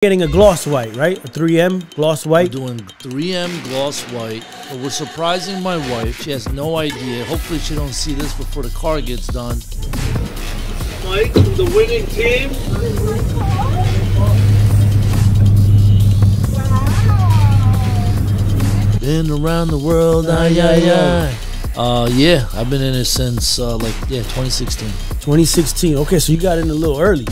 Getting a gloss white, right? A 3M gloss white. We're doing 3M gloss white, but we're surprising my wife. She has no idea. Hopefully she don't see this before the car gets done. Mike from the winning team. Been around the world, yeah, I've been in it since 2016. 2016. Okay, so you got in a little early.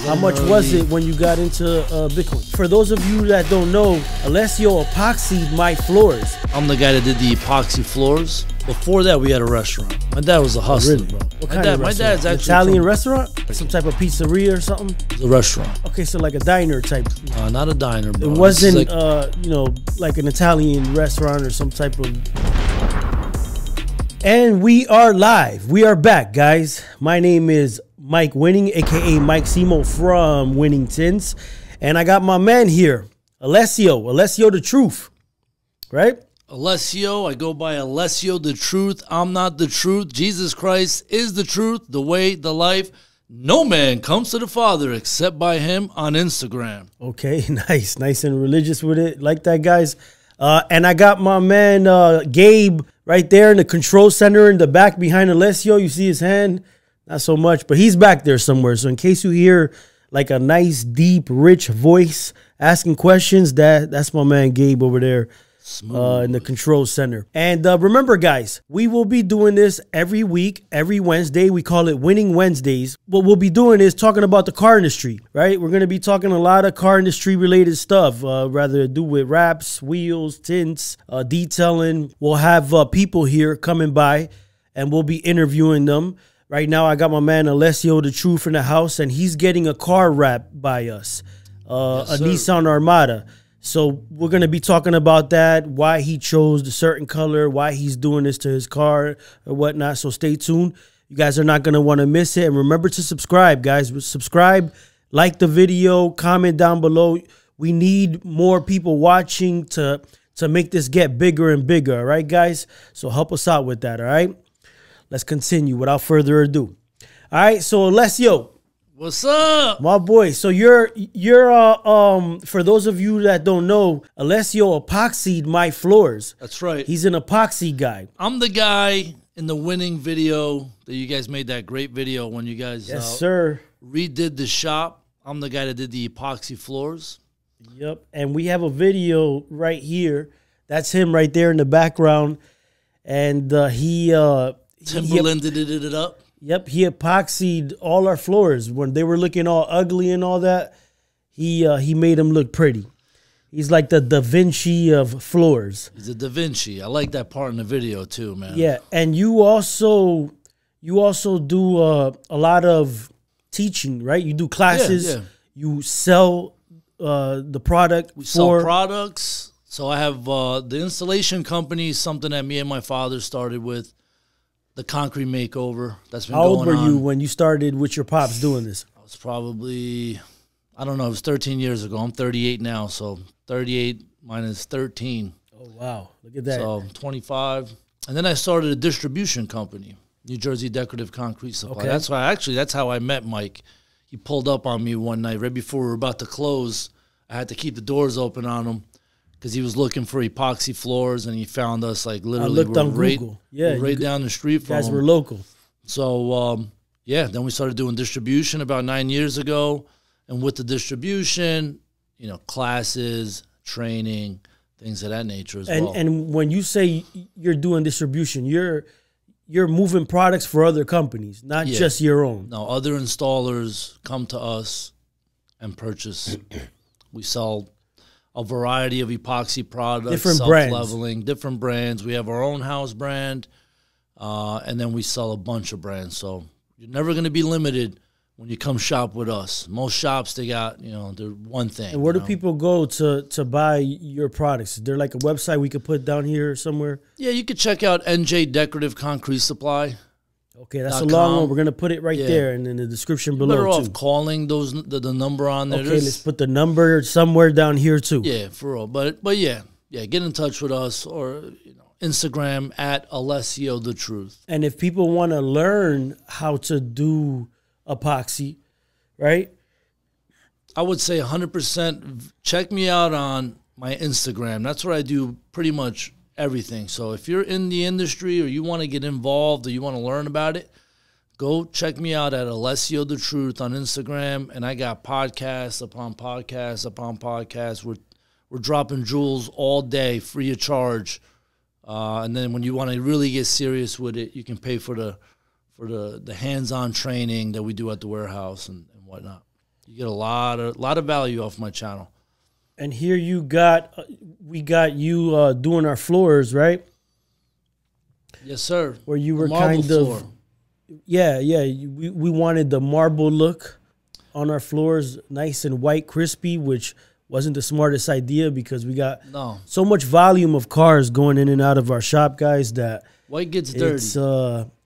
How much was it when you got into Bitcoin? For those of you that don't know, Alessio epoxied my floors. I'm the guy that did the epoxy floors. Before that, we had a restaurant. My dad was a hustler, really? bro. What kind of restaurant? My dad's actually Italian restaurant? Some type of pizzeria or something? A restaurant. Okay, so like a diner type. Not a diner, bro. It wasn't, like an Italian restaurant or some type of... And we are live. We are back, guys. My name is Mike Winning, aka Mike Simo from Winning Tints, and I got my man here, Alessio the Truth, right? Alessio, I go by Alessio the Truth. I'm not the truth. Jesus Christ is the truth, the way, the life. No man comes to the Father except by him on Instagram. Okay, nice and religious with it, like that, guys. And I got my man Gabe right there in the control center in the back behind Alessio. You see his hand? Not so much, but he's back there somewhere. So in case you hear like a nice, deep, rich voice asking questions, that's my man Gabe over there in the control center. And remember, guys, we will be doing this every week, every Wednesday. We call it Winning Wednesdays. What we'll be doing is talking about the car industry, right? We're going to be talking a lot of car industry related stuff, rather to do with wraps, wheels, tints, detailing. We'll have people here coming by and we'll be interviewing them. Right now, I got my man Alessio the Truth in the house, and he's getting a car wrapped by us, yes, a Nissan Armada. So we're going to be talking about that, why he chose the certain color, why he's doing this to his car or whatnot. So stay tuned. You guys are not going to want to miss it. And remember to subscribe, guys. Subscribe, like the video, comment down below. We need more people watching to make this get bigger and bigger, all right, guys? So help us out with that, all right? Let's continue without further ado. All right, so Alessio, what's up, my boy? So you're for those of you that don't know, Alessio epoxied my floors. That's right. He's an epoxy guy. I'm the guy in the winning video that you guys made, that great video when you guys sir, redid the shop. I'm the guy that did the epoxy floors. Yep, and we have a video right here. That's him right there in the background, and Timberland did it up. Yep, he epoxied all our floors when they were looking all ugly and all that. He made them look pretty. He's like the Da Vinci of floors. He's a Da Vinci. I like that part in the video too, man. Yeah, and you also do a lot of teaching, right? You do classes. Yeah. You sell the product. We sell products. So I have the installation company, something that me and my father started with. The concrete makeover that's been going on. How old were you when you started with your pops doing this? I was probably, I don't know, it was 13 years ago. I'm 38 now, so 38 minus 13. Oh, wow. Look at that. So 25. And then I started a distribution company, New Jersey Decorative Concrete Supply. Okay. That's how I met Mike. He pulled up on me one night right before we were about to close. I had to keep the doors open on him, because he was looking for epoxy floors, and he found us like literally. I looked on Google. Yeah, right down the street from him. You guys were local. So, yeah, then we started doing distribution about 9 years ago. And with the distribution, you know, classes, training, things of that nature as well. And when you say you're doing distribution, you're moving products for other companies, not just your own. No, other installers come to us and purchase. We sell a variety of epoxy products, different brands. Self-leveling, different brands. We have our own house brand, and then we sell a bunch of brands. So you're never going to be limited when you come shop with us. Most shops, they got, you know, they're one thing. And where do people go to buy your products? Is there like a website we could put down here somewhere? Yeah, you could check out NJ Decorative Concrete Supply. Okay, that's a long one. We're going to put it right there and in the description below, better off calling the number on there. Okay, let's put the number somewhere down here, too. Yeah, for real. But yeah, get in touch with us, or Instagram at Alessio the Truth. And if people want to learn how to do epoxy, right? I would say 100%. Check me out on my Instagram. That's where I do pretty much everything. So if you're in the industry or you want to get involved or you want to learn about it, go check me out at Alessio the Truth on Instagram. And I got podcasts upon podcasts upon podcasts. We're dropping jewels all day, free of charge. And then when you want to really get serious with it, you can pay for the hands-on training that we do at the warehouse and whatnot. You get a lot of value off my channel. And here we got you doing our floors, right? Yes, sir. Where you were kind of, yeah. We wanted the marble look on our floors, nice and white, crispy, which wasn't the smartest idea because we got so much volume of cars going in and out of our shop, guys, that white gets dirty.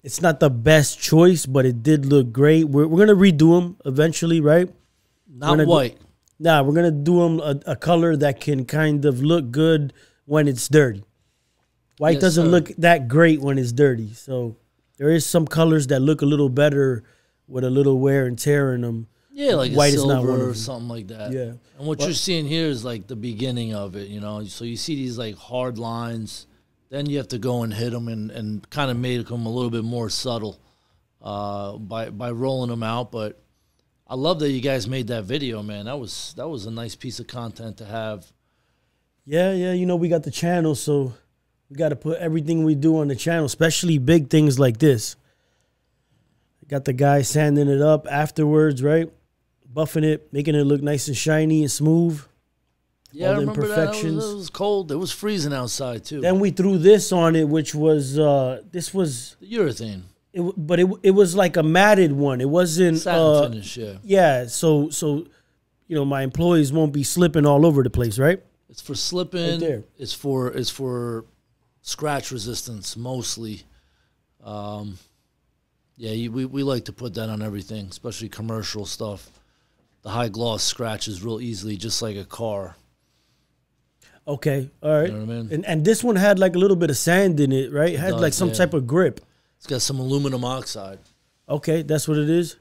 It's not the best choice, but it did look great. We're gonna redo them eventually, right? Not white. We're gonna do them a color that can kind of look good when it's dirty. White doesn't look that great when it's dirty, so there is some colors that look a little better with a little wear and tear in them. Yeah, like white a silver is not one of or them. something like that. Yeah. And what you're seeing here is like the beginning of it, you know. So you see these like hard lines, then you have to go and hit them and kind of make them a little bit more subtle by rolling them out. But I love that you guys made that video, man. That was a nice piece of content to have. Yeah. You know, we got the channel, so we got to put everything we do on the channel, especially big things like this. Got the guy sanding it up afterwards, right? Buffing it, making it look nice and shiny and smooth. Yeah, I remember that. It was cold. It was freezing outside, too. Then we threw this on it, which was, this was... the urethane. But it was like a matted one. It wasn't... satin finish, yeah. Yeah, so you know, my employees won't be slipping all over the place, right? It's for slipping. Right there. It's for scratch resistance, mostly. Yeah, we like to put that on everything, especially commercial stuff. The high gloss scratches real easily, just like a car. Okay, all right. You know what I mean? And this one had like a little bit of sand in it, right? It had like some type of grip. It's got some aluminum oxide. Okay, that's what it is?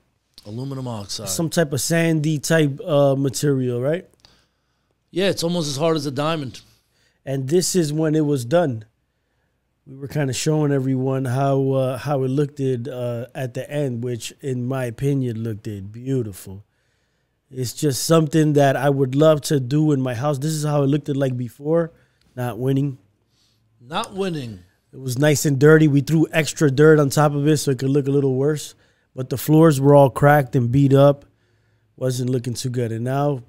Aluminum oxide. Some type of sandy type material, right? Yeah, it's almost as hard as a diamond. And this is when it was done. We were kind of showing everyone how it looked at the end, which in my opinion looked beautiful. It's just something that I would love to do in my house. This is how it looked like before, not winning. Not winning. It was nice and dirty. We threw extra dirt on top of it so it could look a little worse. But the floors were all cracked and beat up. Wasn't looking too good. And now,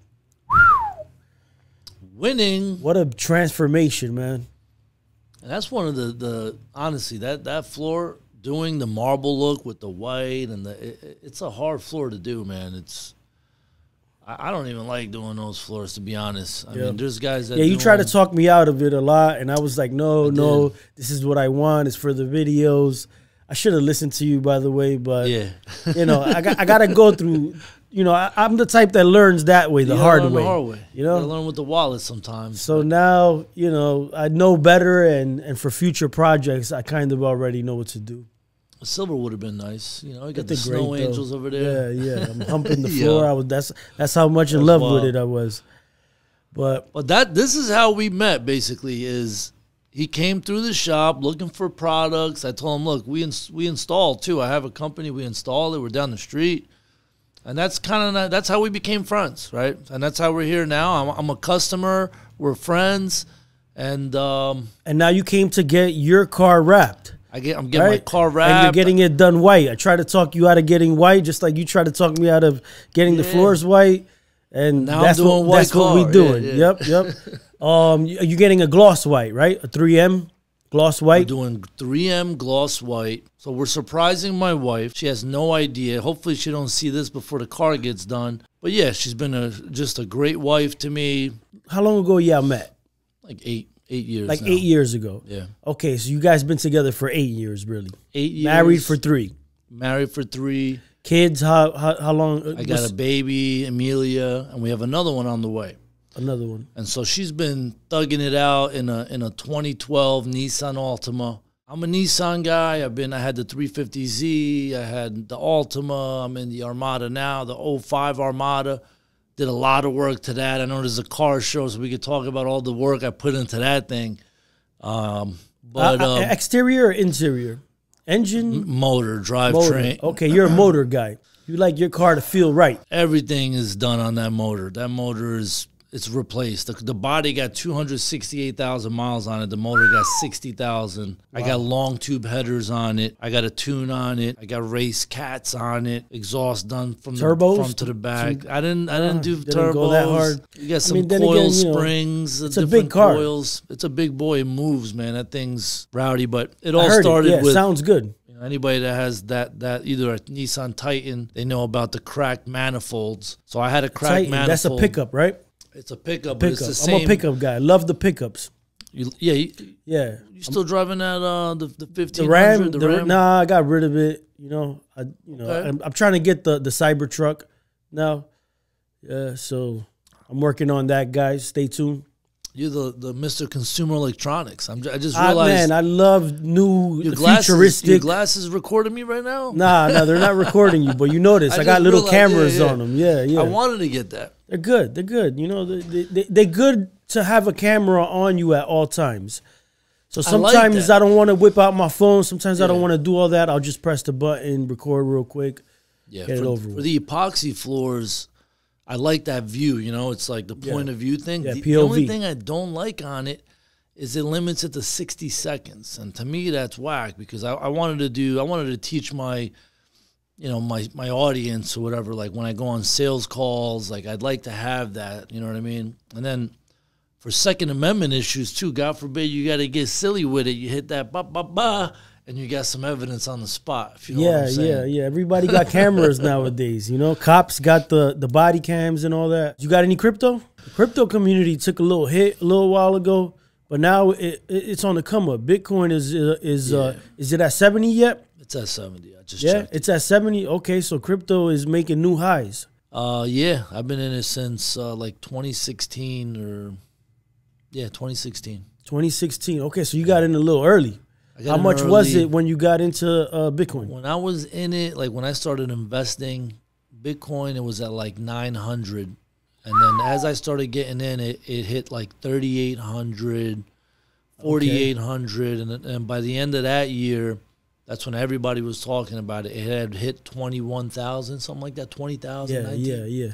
winning. What a transformation, man. And that's one of the honestly, that floor, doing the marble look with the white and it's a hard floor to do, man. I don't even like doing those floors, to be honest. I mean, there's guys that you try to talk me out of it a lot, and I was like, no, this is what I want. It's for the videos. I should have listened to you, by the way, but yeah, you know, I got to go through. You know, I'm the type that learns that way, the hard way. You know, you learn with the wallet sometimes. So now, you know, I know better, and for future projects, I kind of already know what to do. A silver would have been nice. You know, you got the snow angels over there. Yeah. I'm humping the floor. That's how much in love with it I was. But this is how we met. Basically, is he came through the shop looking for products. I told him, look, we installed too. I have a company. We installed it. We're down the street. And that's that's how we became friends, right? And that's how we're here now. I'm a customer. We're friends, and now you came to get your car wrapped. I'm getting my car wrapped, and you're getting it done white. I try to talk you out of getting white, just like you try to talk me out of getting the floors white. And now that's what we're doing. Yeah. Yep. You're getting a gloss white, right? A 3M gloss white. We're doing 3M gloss white. So we're surprising my wife. She has no idea. Hopefully she don't see this before the car gets done. But yeah, she's been just a great wife to me. How long ago y'all met? Like 8 years. Like now. 8 years ago. Yeah. Okay, so you guys been together for 8 years, really. 8 years. Married for 3. Married for 3. Kids, how long? I got a baby, Amelia, and we have another one on the way. Another one. And so she's been thugging it out in a 2012 Nissan Altima. I'm a Nissan guy. I had the 350Z. I had the Altima. I'm in the Armada now, the 05 Armada. did a lot of work to that. I know there's a car show, so we could talk about all the work I put into that thing. Exterior or interior? Engine? Motor, drivetrain. Okay, you're a motor guy. You like your car to feel right. Everything is done on that motor. That motor it's replaced. The body got 268,000 miles on it. The motor got 60,000. Wow. I got long tube headers on it. I got a tune on it. I got race cats on it. Exhaust done from turbos? The front to the back. I didn't do didn't turbos. Go that hard. You got some coil springs. It's a big car. Coils. It's a big boy. It moves, man. That thing's rowdy. But it all started with. Sounds good. Anybody that has that either a Nissan Titan, they know about the cracked manifolds. So I had a cracked manifold. That's a pickup, right? It's a pickup, but it's the same. I'm a pickup guy. I love the pickups. You still driving that the 1500? The Ram? Nah, I got rid of it. I'm trying to get the Cybertruck now. Yeah, so I'm working on that, guys. Stay tuned. You're the Mr. Consumer Electronics. I just realized. Man, I love new futuristic. Your glasses recording me right now? Nah, they're not recording you, but you notice I got little cameras on them. Yeah. I wanted to get that. They're good. They're good to have a camera on you at all times. So sometimes I don't want to whip out my phone. Sometimes I don't want to do all that. I'll just press the button, record real quick, get it over with. For the epoxy floors, I like that view. It's like the point of view thing. Yeah, the only thing I don't like on it is it limits it to 60 seconds. And to me, that's whack because I wanted to teach my my audience or whatever, like when I go on sales calls, like I'd like to have that, you know what I mean? And then for Second Amendment issues too, God forbid you got to get silly with it. You hit that and you got some evidence on the spot. If you know what I'm saying. Yeah. Everybody got cameras nowadays, cops got the body cams and all that. You got any crypto? The crypto community took a little hit a little while ago, but now it's on the come up. Bitcoin is it at 70 yet? It's at 70. I just checked. It's at 70. Okay, so crypto is making new highs. I've been in it since like 2016 or 2016. 2016. Okay, so you got in a little early. How much was it when you got into Bitcoin? When I was in it, like when I started investing Bitcoin, it was at like 900. And then as I started getting in, it hit like 3,800, 4,800. And by the end of that year, that's when everybody was talking about it. It had hit 21,000, something like that, 20,000. Yeah.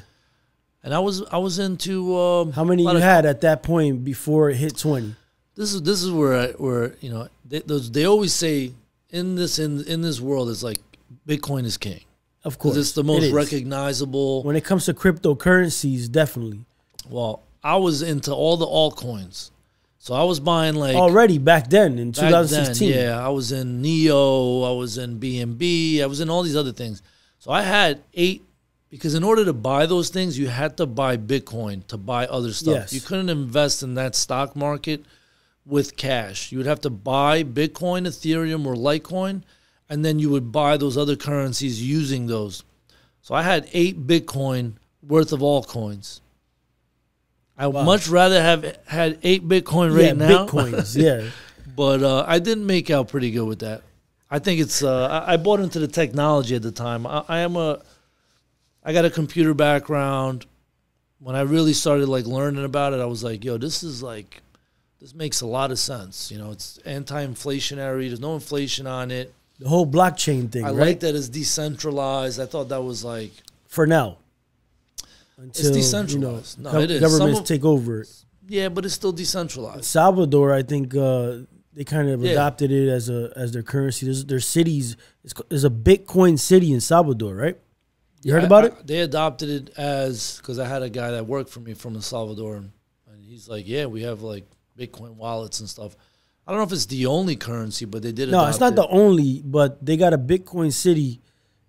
And I was into how many you had at that point before it hit 20? This is where they always say in this world it's like Bitcoin is king. Of course, it's the most recognizable when it comes to cryptocurrencies. Definitely. Well, I was into all the altcoins. So I was buying like already back then in 2016. I was in Neo, I was in BNB, I was in all these other things. So I had 8 because in order to buy those things, you had to buy Bitcoin to buy other stuff. Yes. You couldn't invest in that stock market with cash. You would have to buy Bitcoin, Ethereum, or Litecoin, and then you would buy those other currencies using those. So I had 8 Bitcoin worth of altcoins. I would much rather have had 8 Bitcoin right now. Bitcoins, yeah. But I didn't make out pretty good with that. I think it's I bought into the technology at the time. I got a computer background. When I really started like learning about it, I was like, yo, this makes a lot of sense. It's anti-inflationary. There's no inflation on it. The whole blockchain thing, I like that it's decentralized. I thought that was like for now. Until, it's decentralized. No, it is. Governments take over it. Yeah, but it's still decentralized. Salvador, I think they kind of adopted it as their currency. There's cities. There's a Bitcoin city in Salvador, right? You heard about it? They adopted it because I had a guy that worked for me from El Salvador, and he's like, yeah, we have like Bitcoin wallets and stuff. I don't know if it's the only currency, but they did adopt it. No, it's not the only, but they got a Bitcoin city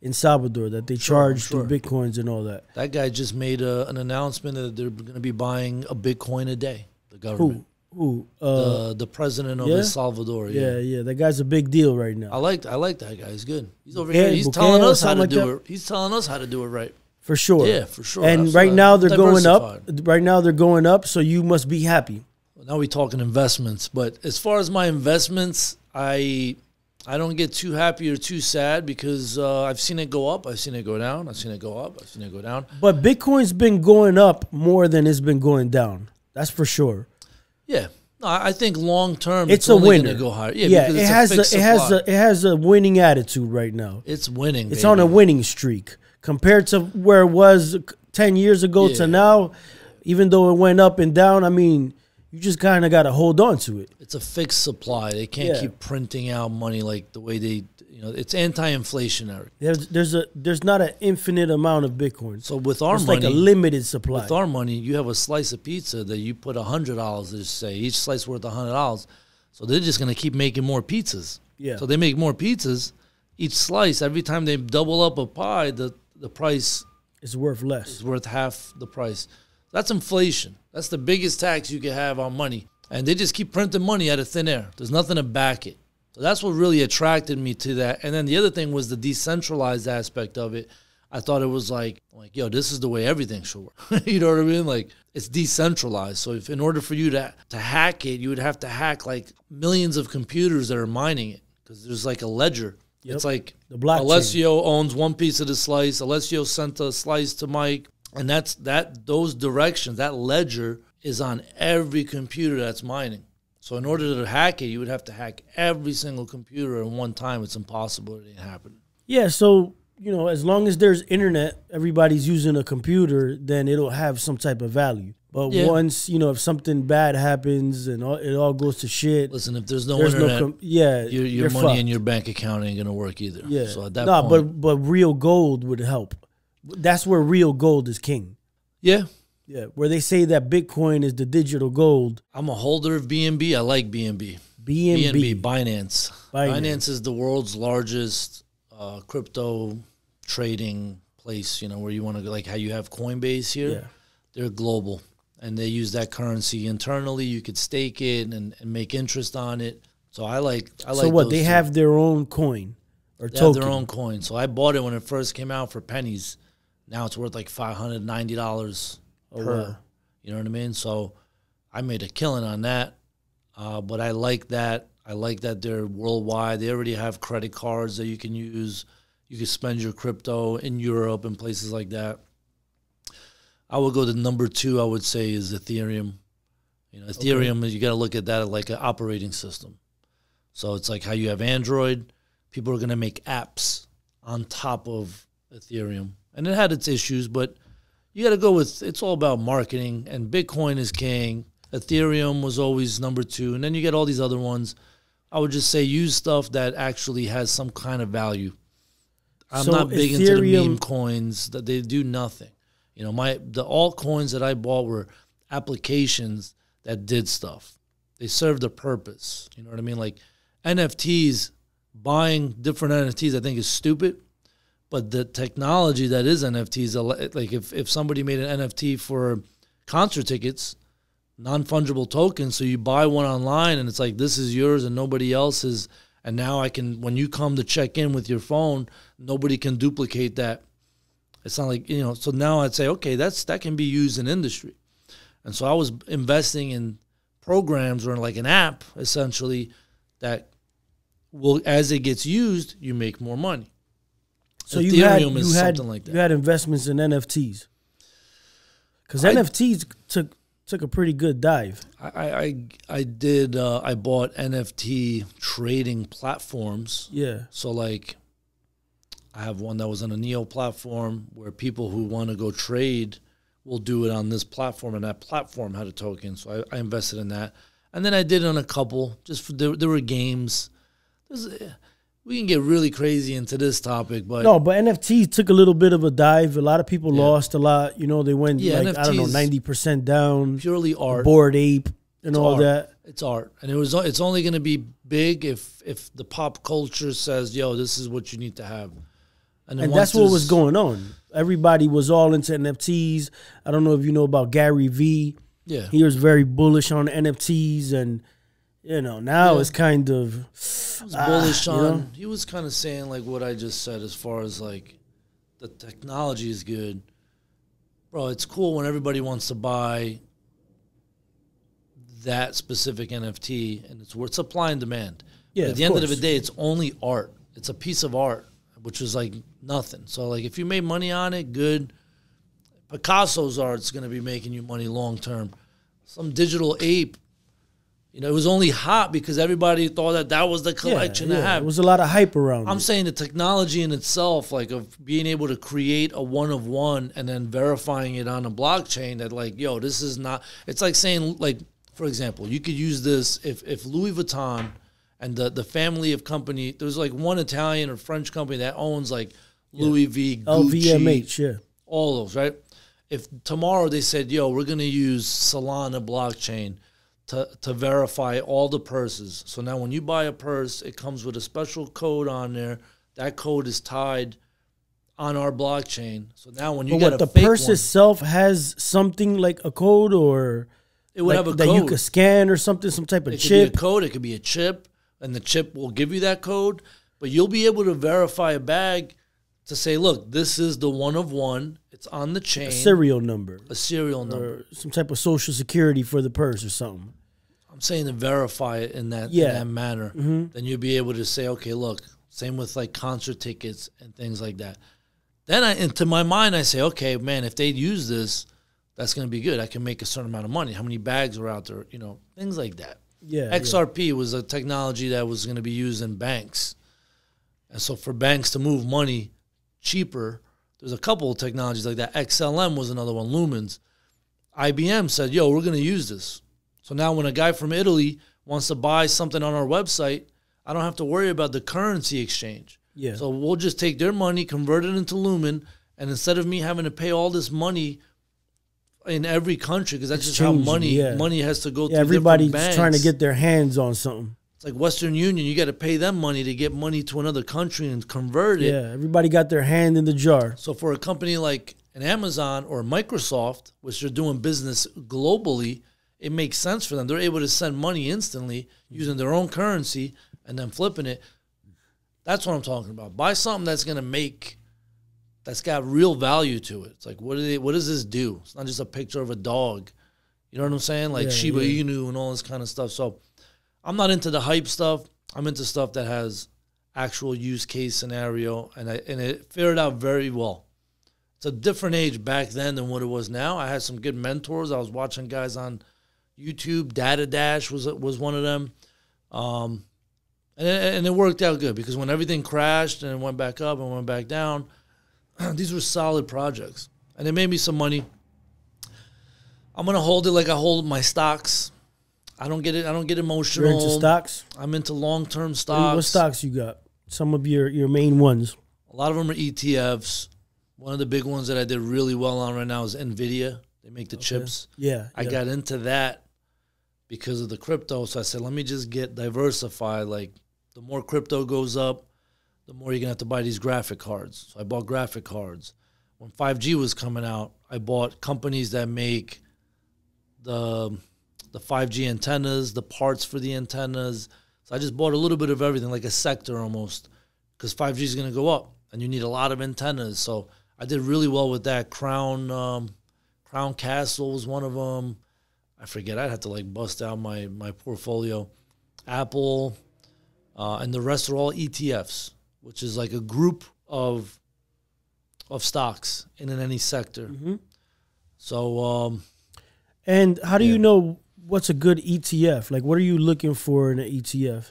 in Salvador that they charge through Bitcoins and all that. That guy just made an announcement that they're going to be buying a Bitcoin a day, the government. Who? The president of El Salvador. Yeah. That guy's a big deal right now. I like that guy. He's good. He's over here. He's telling us how to do it. He's telling us how to do it right. For sure. Yeah, for sure. And right now they're going up. Right now they're going up, so you must be happy. Now we're talking investments. But as far as my investments, I I don't get too happy or too sad because I've seen it go up, I've seen it go down, I've seen it go up, I've seen it go down. But Bitcoin's been going up more than it's been going down. That's for sure. Yeah. No, I think long term it's only a winner. Gonna go higher. Yeah, it has a winning attitude right now. It's winning. It's on a winning streak compared to where it was 10 years ago to now. Even though it went up and down, I mean, you just kind of got to hold on to it. It's a fixed supply. They can't keep printing out money like the way they, it's anti-inflationary. There's not an infinite amount of Bitcoin. So with our money, it's like a limited supply. With our money, you have a slice of pizza that you put $100, let's say, each slice worth $100. So they're just going to keep making more pizzas. Yeah. So they make more pizzas. Each slice, every time they double up a pie, the price is worth less. It's worth half the price. That's inflation. That's the biggest tax you can have on money. And they just keep printing money out of thin air. There's nothing to back it. So that's what really attracted me to that. And then the other thing was the decentralized aspect of it. I thought it was like, yo, this is the way everything should work. You know what I mean? Like, it's decentralized. So if in order for you to hack it, you would have to hack like millions of computers that are mining it because there's like a ledger. Yep. It's like the blockchain. Alessio owns one piece of the slice. Alessio sent a slice to Mike. And those directions, that ledger is on every computer that's mining. So in order to hack it, you would have to hack every single computer at one time. It's impossible. It ain't happening. Yeah, so, as long as there's internet, everybody's using a computer, then it'll have some type of value. But once, if something bad happens and it all goes to shit. Listen, if there's no internet, your money fucked. in your bank account ain't going to work either. Yeah. So at that point. But real gold would help. That's where real gold is king. Yeah. Yeah, where they say that Bitcoin is the digital gold. I'm a holder of BNB. I like BNB. BNB. Binance. Binance is the world's largest crypto trading place, where you want to go, like how you have Coinbase here. Yeah. They're global, and they use that currency internally. You could stake it and make interest on it. So I like So what, they have their own coin or token? They have their own coin. So I bought it when it first came out for pennies. Now it's worth like $590 per. Wow. You know what I mean? So I made a killing on that. But I like that. I like that they're worldwide. They already have credit cards that you can use. You can spend your crypto in Europe and places like that. I would go to number 2, I would say, is Ethereum. Ethereum, you got to look at that like an operating system. So it's like how you have Android. People are going to make apps on top of Ethereum. And it had its issues, but you got to go with, it's all about marketing, and Bitcoin is king. Ethereum was always number 2, and then you get all these other ones. I would just say use stuff that actually has some kind of value. I'm not big into the meme coins, that they do nothing. The altcoins that I bought were applications that did stuff. They served a purpose. You know what I mean? Like NFTs, buying different NFTs I think is stupid. But the technology that is NFTs, like if somebody made an NFT for concert tickets, non-fungible tokens, so you buy one online and it's like, this is yours and nobody else's, and now when you come to check in with your phone, nobody can duplicate that. It's not like, so now I'd say, okay, that can be used in industry. And so I was investing in programs or like an app, essentially, that will, as it gets used, you make more money. So Ethereum is something like that. You had investments in NFTs. Because NFTs took a pretty good dive. I did. I bought NFT trading platforms. Yeah. So like, I have one that was on a Neo platform where people who want to go trade will do it on this platform, and that platform had a token. So I invested in that, and then I did on a couple. There were games. We can get really crazy into this topic, but NFTs took a little bit of a dive. A lot of people lost a lot. They went NFTs, 90% down. Purely art, Bored Ape, and all that. It's art, and it's only going to be big if the pop culture says, "Yo, this is what you need to have." And that's what was going on. Everybody was all into NFTs. I don't know if you know about Gary Vee. Yeah, he was very bullish on NFTs, and now it's kind of he was bullish on. He was kind of saying like what I just said, as far as like the technology is good, bro. It's cool when everybody wants to buy that specific NFT, and it's worth supply and demand. Yeah, at the end of the day, it's only art. It's a piece of art, which is like nothing. So like if you made money on it, good. Picasso's art's going to be making you money long term. Some digital ape, you know, it was only hot because everybody thought that was the collection to have. There was a lot of hype around I'm it. saying the technology in itself, like of being able to create a one of one and then verifying it on a blockchain that like, yo, this is not, it's like saying like, for example, you could use this if Louis Vuitton and the family of company, there's like one Italian or French company that owns like Louis V, Gucci, LVMH, yeah. all those, right? If tomorrow they said, yo, we're going to use Solana blockchain to verify all the purses. So now when you buy a purse, it comes with a special code on there. That code is tied on our blockchain. So now when you get a the fake purse one, itself has something like a code, or it would have a that code. you could scan or something, some type of It could chip. be a code. It could be a chip, and the chip will give you that code. But you'll be able to verify a bag to say, look, this is the one of one. It's on the chain. A serial number. A serial number. Or some type of social security for the purse or something. I'm saying to verify it in that manner. Mm-hmm. Then you'll be able to say, okay, look, same with like concert tickets and things like that. Then into my mind, I say, okay, man, if they use this, that's going to be good. I can make a certain amount of money. How many bags are out there? You know, things like that. Yeah. XRP was a technology that was going to be used in banks. And so for banks to move money cheaper, there's a couple of technologies like that. XLM was another one, Lumens. IBM said, yo, we're going to use this. So now when a guy from Italy wants to buy something on our website, I don't have to worry about the currency exchange. Yeah. So we'll just take their money, convert it into Lumen, and instead of me having to pay all this money in every country, because that's just how money has to go through everybody's different banks. trying to get their hands on something. It's like Western Union. You got to pay them money to get money to another country and convert it. Yeah, everybody got their hand in the jar. So for a company like an Amazon or Microsoft, which are doing business globally, it makes sense for them. They're able to send money instantly using their own currency and then flipping it. That's what I'm talking about. Buy something that's going to make, that's got real value to it. It's like, what does this do? It's not just a picture of a dog. You know what I'm saying? Like Shiba Inu and all this kind of stuff. So I'm not into the hype stuff. I'm into stuff that has actual use case scenario, and it fared out very well. It's a different age back then than what it was now. I had some good mentors. I was watching guys on YouTube. Data Dash was one of them. And it worked out good because when everything crashed and it went back up and went back down, these were solid projects. And it made me some money. I'm going to hold it like I hold my stocks. I don't get emotional. You're into stocks? I'm into long-term stocks. What stocks you got? Some of your main ones. A lot of them are ETFs. One of the big ones that I did really well on right now is NVIDIA. They make the chips. Yeah. I got into that because of the crypto. So I said, let me just get diversified. Like, the more crypto goes up, the more you're going to have to buy these graphic cards. So I bought graphic cards. When 5G was coming out, I bought companies that make the 5G antennas, the parts for the antennas. So I just bought a little bit of everything, like a sector almost, because 5G is going to go up, and you need a lot of antennas. So I did really well with that. Crown Castle was one of them. I forget. I'd have to like bust out my portfolio. Apple, and the rest are all ETFs, which is like a group of stocks in any sector. Mm-hmm. So, and how do you know what's a good ETF? Like, what are you looking for in an ETF?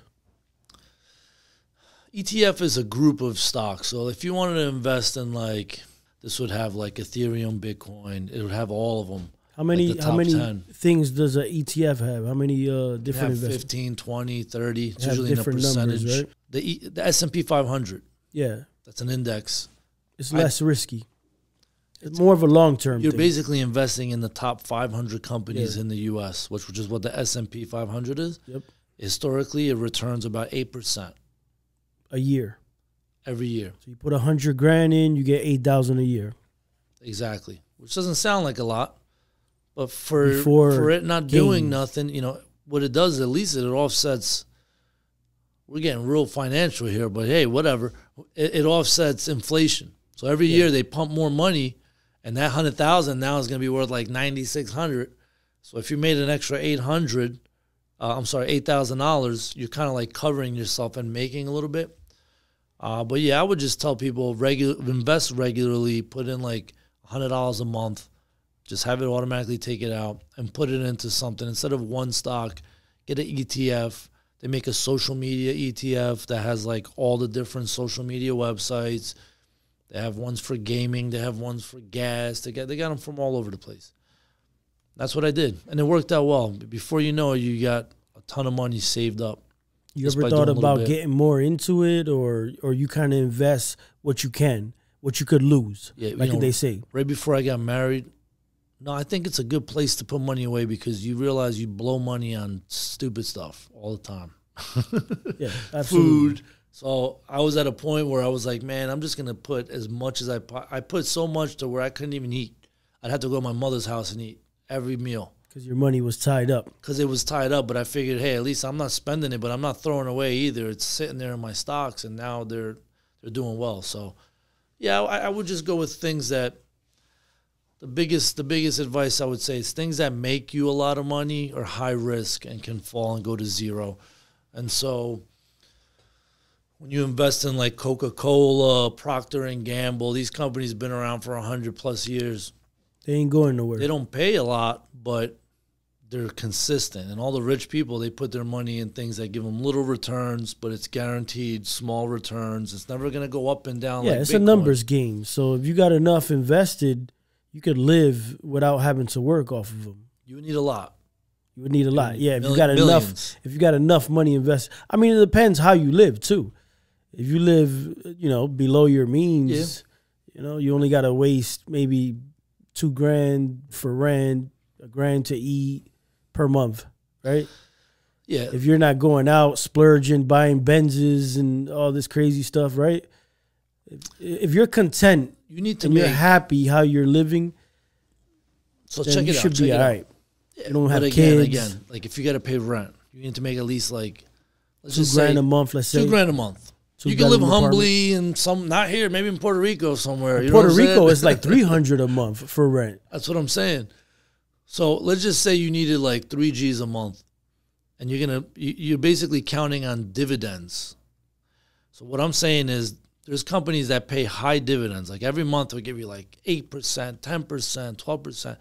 ETF is a group of stocks. So if you wanted to invest in like, this would have like Ethereum, Bitcoin. It would have all of them. How many like how many 10. Things does an ETF have? How many different investments? 15, 20, 30. It's have usually in a percentage. Numbers, right? The S&P 500. Yeah. That's an index. It's less risky. It's more of a long-term You're thing. basically investing in the top 500 companies in the U.S., which is what the S&P 500 is. Yep. Historically, it returns about 8% a year. Every year. So you put $100,000 in, you get $8,000 a year. Exactly. Which doesn't sound like a lot, but for it not doing nothing, you know, what it does, at least it offsets. We're getting real financial here, but hey, whatever. It offsets inflation. So every year they pump more money, and that 100,000 now is going to be worth like 9,600. So if you made an extra 800 I'm sorry, $8,000, you're kind of like covering yourself and making a little bit. But yeah, I would just tell people invest regularly, put in like $100 a month, just have it automatically take it out and put it into something. Instead of one stock, get an ETF. They make a social media ETF that has like all the different social media websites. They have ones for gaming. They have ones for gas. They got them from all over the place. That's what I did, and it worked out well. Before you know it, you got a ton of money saved up. You ever thought about getting more into it, or you kind of invest what you can, what you could lose, like they say? Right before I got married, no, I think it's a good place to put money away because you realize you blow money on stupid stuff all the time. Yeah, absolutely. Food. So I was at a point where I was like, man, I'm just going to put as much as I put so much to where I couldn't even eat. I'd have to go to my mother's house and eat every meal. Because your money was tied up. Because it was tied up, but I figured, hey, at least I'm not spending it, but I'm not throwing away either. It's sitting there in my stocks, and now they're doing well. So, yeah, I would just go with things that the biggest advice I would say is things that make you a lot of money are high risk and can fall and go to zero. And so when you invest in like Coca-Cola, Procter & Gamble, these companies have been around for 100+ years. They ain't going nowhere. They don't pay a lot, but they're consistent. And all the rich people, they put their money in things that give them little returns, but it's guaranteed small returns. It's never going to go up and down. Yeah, like it's Bitcoin. a numbers game. So if you got enough invested, you could live without having to work off of them. You would need a lot. You would need a lot. Yeah, if you got enough money invested. I mean, it depends how you live too. If you live, below your means, you only got to waste maybe $2,000 for rent, $1,000 to eat per month, right? Yeah. If you're not going out, splurging, buying Benzes and all this crazy stuff, right? If you're content, you're happy how you're living, so then check it you out. should be all right. Yeah, you don't have kids. Again, like if you got to pay rent, you need to make at least like $2,000 a month. Let's say $2,000 a month. You can live humbly in not here, maybe in Puerto Rico somewhere. In Puerto Rico, it's like $300 a month for rent. That's what I'm saying. So let's just say you needed like 3 G's a month, and you're basically counting on dividends. So what I'm saying is there's companies that pay high dividends. Like every month they'll give you like 8%, 10%, 12%.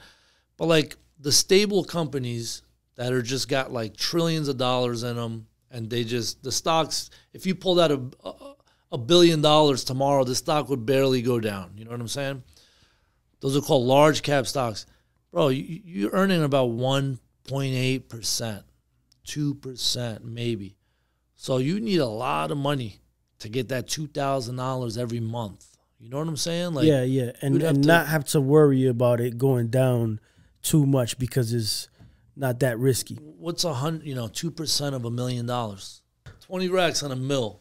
But like the stable companies that are just got like trillions of dollars in them, and the stocks, if you pulled out $1 billion tomorrow, the stock would barely go down. You know what I'm saying? Those are called large cap stocks. Bro, you're earning about 1.8%, 2% maybe. So you need a lot of money to get that $2,000 every month. You know what I'm saying? Like, yeah. And not have to worry about it going down too much because it's not that risky. What's 2% of $1 million? 20 racks on a mill.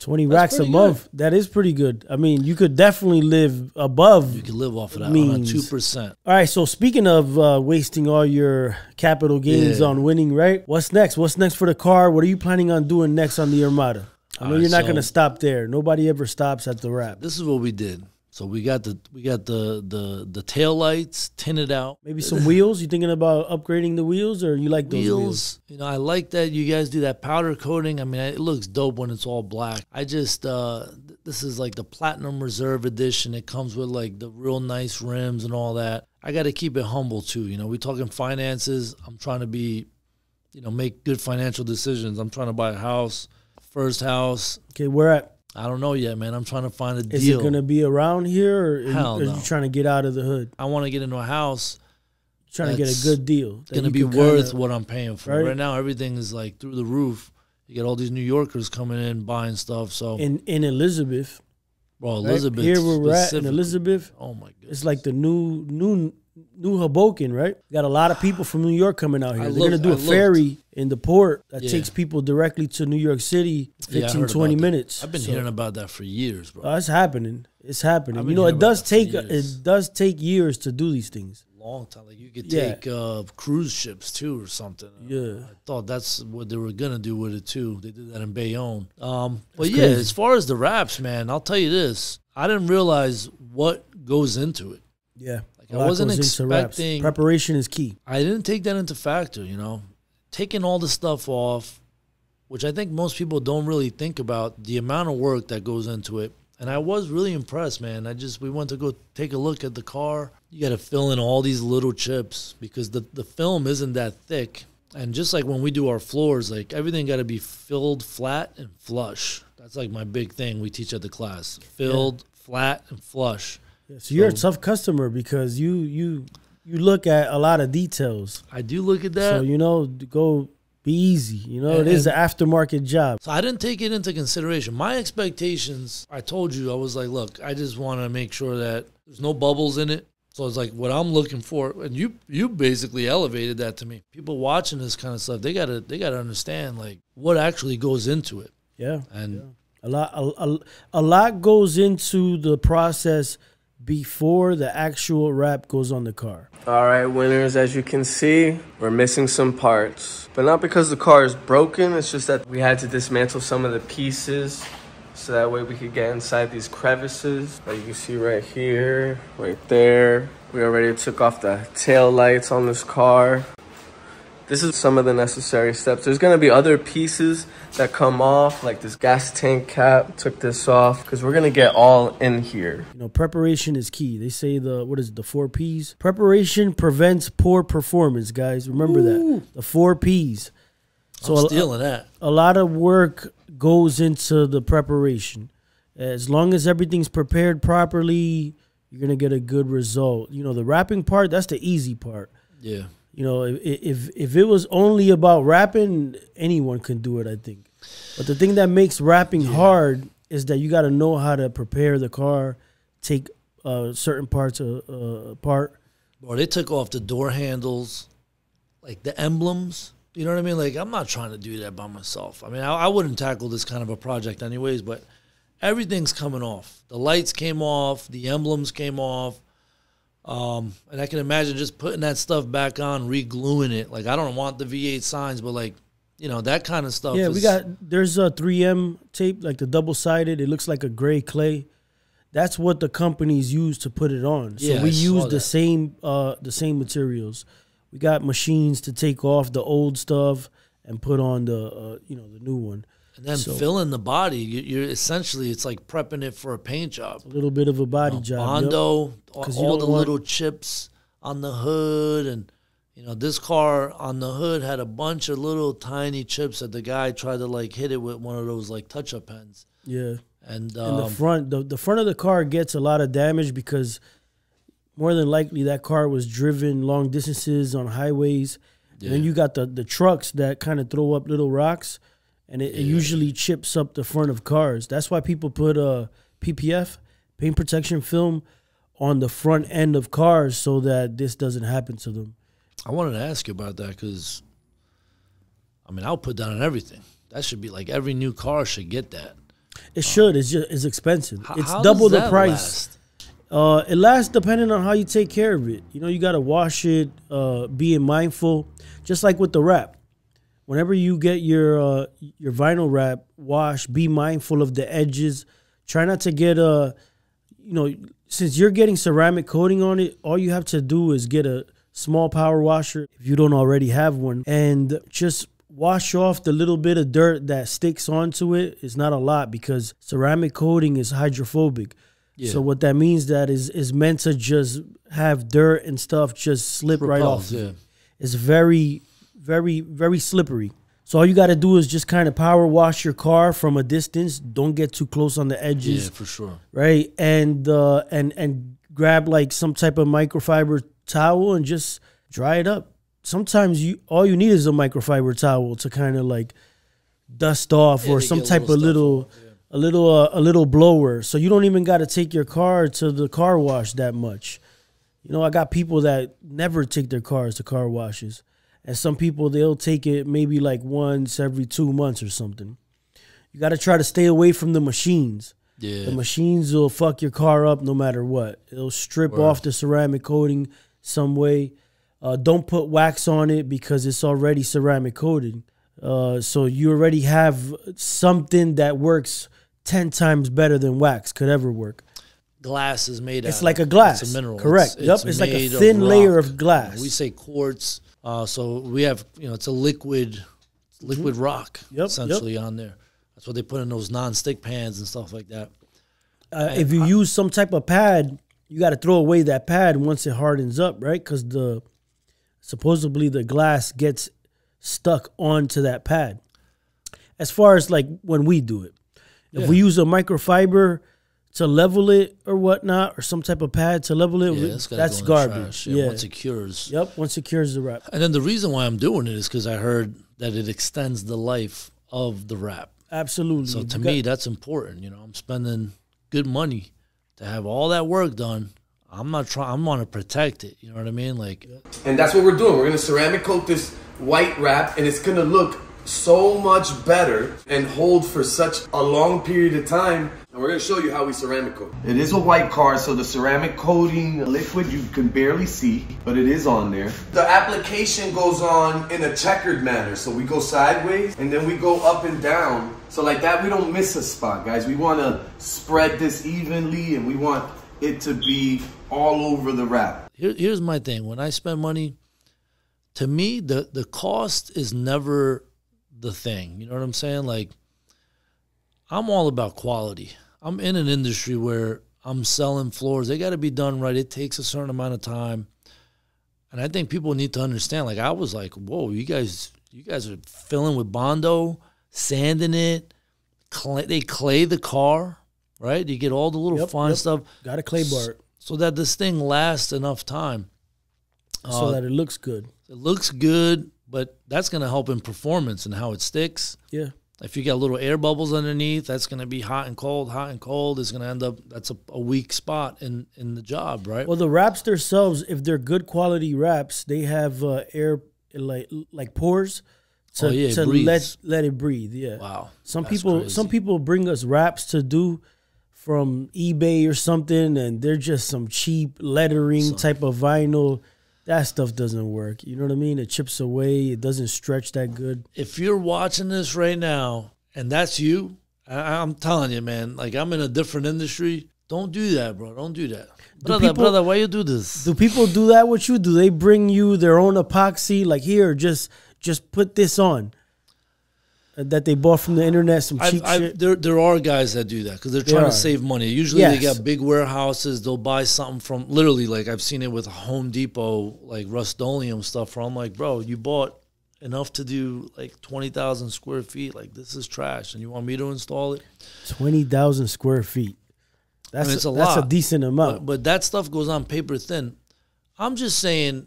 20 racks a month. Good. That is pretty good. I mean, you could definitely live above. You could live off of that on 2%. All right. So speaking of wasting all your capital gains on winning, right? What's next? What's next for the car? What are you planning on doing next on the Armada? I know you're not going to stop there. Nobody ever stops at the wrap. This is what we did. So we got the tail lights tinted out. Maybe some wheels. You thinking about upgrading the wheels, or you like those wheels? I like that you guys do that powder coating. I mean, it looks dope when it's all black. I just this is like the Platinum Reserve Edition. It comes with like the real nice rims and all that. I got to keep it humble too. We talking finances. I'm trying to be, make good financial decisions. I'm trying to buy a house, first house. Okay, where at? I don't know yet, man. I'm trying to find a deal. Is it going to be around here, or Hell are no. you trying to get out of the hood? I want to get into a house. Trying to get a good deal. It's going to be worth what I'm paying for. Right now, everything is like through the roof. You get all these New Yorkers coming in, buying stuff. So in Elizabeth. Bro, Elizabeth. Here where we're at in Elizabeth. Oh, my goodness. It's like the new Hoboken, right? Got a lot of people from New York coming out here. They're going to do a ferry in the port that takes people directly to New York City, 15, 20 minutes. I've been hearing about that for years, bro. It's happening. It's happening. It does take years to do these things. Long time. Like you could take cruise ships too or something. Yeah. I thought that's what they were going to do with it too. They did that in Bayonne. But yeah, as far as the wraps, man, I'll tell you this. I didn't realize what goes into it. Yeah. I wasn't expecting. Preparation is key. I didn't take that into factor, taking all the stuff off, which I think most people don't really think about, the amount of work that goes into it. And I was really impressed, man. We went to go take a look at the car. You got to fill in all these little chips because the film isn't that thick. And just like when we do our floors, like everything got to be filled flat and flush. That's like my big thing we teach at the class. Filled, flat, and flush. Yeah, so you're a tough customer because you look at a lot of details. I do look at that. So, you know, go be easy. You know, it is an aftermarket job. So I didn't take it into consideration. My expectations, I told you, I was like, look, I just want to make sure that there's no bubbles in it. So it's like what I'm looking for, and you basically elevated that to me. People watching this kind of stuff, they gotta understand like what actually goes into it. Yeah, and a lot goes into the process before the actual wrap goes on the car. All right, winners, as you can see, we're missing some parts. But not because the car is broken, it's just that we had to dismantle some of the pieces so that way we could get inside these crevices. Like you can see right here, right there. We already took off the tail lights on this car. This is some of the necessary steps. There's gonna be other pieces that come off, like this gas tank cap. Took this off because we're gonna get all in here. You know, preparation is key. They say the 4 P's? Preparation prevents poor performance, guys. Remember that. The 4 P's. So I'm stealing that. A lot of work goes into the preparation. As long as everything's prepared properly, you're gonna get a good result. You know, the wrapping part, that's the easy part. Yeah. You know, if it was only about wrapping, anyone can do it, I think. But the thing that makes wrapping hard is that you got to know how to prepare the car, take certain parts apart. Or they took off the door handles, like the emblems. You know what I mean? Like, I'm not trying to do that by myself. I mean, I wouldn't tackle this kind of a project anyways, but everything's coming off. The lights came off. The emblems came off. And I can imagine just putting that stuff back on, re-gluing it. Like, I don't want the V8 signs, but, like, you know, that kind of stuff. Yeah, there's a 3M tape, like the double-sided. It looks like a gray clay. That's what the companies use to put it on. So yeah, we use the same materials. We got machines to take off the old stuff and put on the the new one. And then filling the body, you're essentially, it's like prepping it for a paint job. A little bit of a body job. Bondo, all the little chips on the hood. And, you know, this car on the hood had a bunch of little tiny chips that the guy tried to, like, hit it with one of those, like, touch-up pens. Yeah. And the front of the car gets a lot of damage because more than likely that car was driven long distances on highways. Yeah. And then you got the trucks that kind of throw up little rocks. And it usually chips up the front of cars. That's why people put PPF, paint protection film, on the front end of cars so that this doesn't happen to them. I wanted to ask you about that because, I mean, I'll put that on everything. That should be like every new car should get that. It should. It's expensive. It's how double does the price. It lasts depending on how you take care of it. You know, you got to wash it, being mindful, just like with the wrap. Whenever you get your vinyl wrap washed, be mindful of the edges. Try not to get since you're getting ceramic coating on it, all you have to do is get a small power washer if you don't already have one, and just wash off the little bit of dirt that sticks onto it. It's not a lot because ceramic coating is hydrophobic. Yeah. So what that means that is meant to just have dirt and stuff just slip right off. Yeah. It's very, very, very slippery. So all you got to do is just kind of power wash your car from a distance. Don't get too close on the edges. Yeah, for sure. Right? And grab like some type of microfiber towel and just dry it up. Sometimes all you need is a microfiber towel to kind of like dust off, or some type of a little blower. So you don't even got to take your car to the car wash that much. You know, I got people that never take their cars to car washes. And some people, they'll take it maybe like once every 2 months or something. You got to try to stay away from the machines. Yeah. The machines will fuck your car up no matter what. It'll strip off the ceramic coating some way. Don't put wax on it because it's already ceramic coated. So you already have something that works 10 times better than wax could ever work. Glass is made out. It's like a glass. It's a mineral. Correct. It's like a thin layer of glass. We say quartz. So we have, it's a liquid rock essentially on there. That's what they put in those non-stick pans and stuff like that. If you use some type of pad, you got to throw away that pad once it hardens up, right? Because supposedly the glass gets stuck onto that pad. As far as like when we do it, if we use a microfiber to level it or whatnot, or some type of pad to level it, that's garbage. Once it cures. Yep, once it cures the wrap. And then the reason why I'm doing it is because I heard that it extends the life of the wrap. Absolutely. So to me, that's important. I'm spending good money to have all that work done. I'm not trying. I want to protect it. You know what I mean? And that's what we're doing. We're gonna ceramic coat this white wrap, and it's gonna look so much better and hold for such a long period of time. And we're gonna show you how we ceramic coat. It is a white car, so the ceramic coating liquid you can barely see, but it is on there. The application goes on in a checkered manner. So we go sideways and then we go up and down. So like that, we don't miss a spot, guys. We wanna spread this evenly, and we want it to be all over the wrap. Here's my thing. When I spend money, to me, the cost is never the thing. You know what I'm saying? Like, I'm all about quality. I'm in an industry where I'm selling floors. They got to be done right. It takes a certain amount of time. And I think people need to understand, like, I was like, whoa, you guys are filling with Bondo, sanding it, they clay the car, right? You get all the little fine stuff. Got a clay bar. So that this thing lasts enough time. So that it looks good. It looks good, but that's going to help in performance and how it sticks. Yeah. If you got little air bubbles underneath, that's going to be hot and cold. It's going to end up, that's a weak spot in the job, right? Well, the wraps themselves, if they're good quality wraps, they have air like pores to let it breathe. Yeah. Wow. Some people bring us wraps to do from eBay or something, and they're just some cheap lettering type of vinyl. That stuff doesn't work. You know what I mean? It chips away. It doesn't stretch that good. If you're watching this right now and that's you, I'm telling you, man, like, I'm in a different industry. Don't do that, bro. Don't do that. Brother, why you do this? Do people do that with you? Do they bring you their own epoxy? Like, here, just put this on. That they bought from the internet, some cheap shit. There are guys that do that because they're trying to save money. Usually they got big warehouses. They'll buy something from, literally, like, I've seen it with Home Depot, like Rust-Oleum stuff, where I'm like, bro, you bought enough to do like 20,000 square feet. Like, this is trash, and you want me to install it? 20,000 square feet. That's a lot. That's a decent amount. But that stuff goes on paper thin. I'm just saying,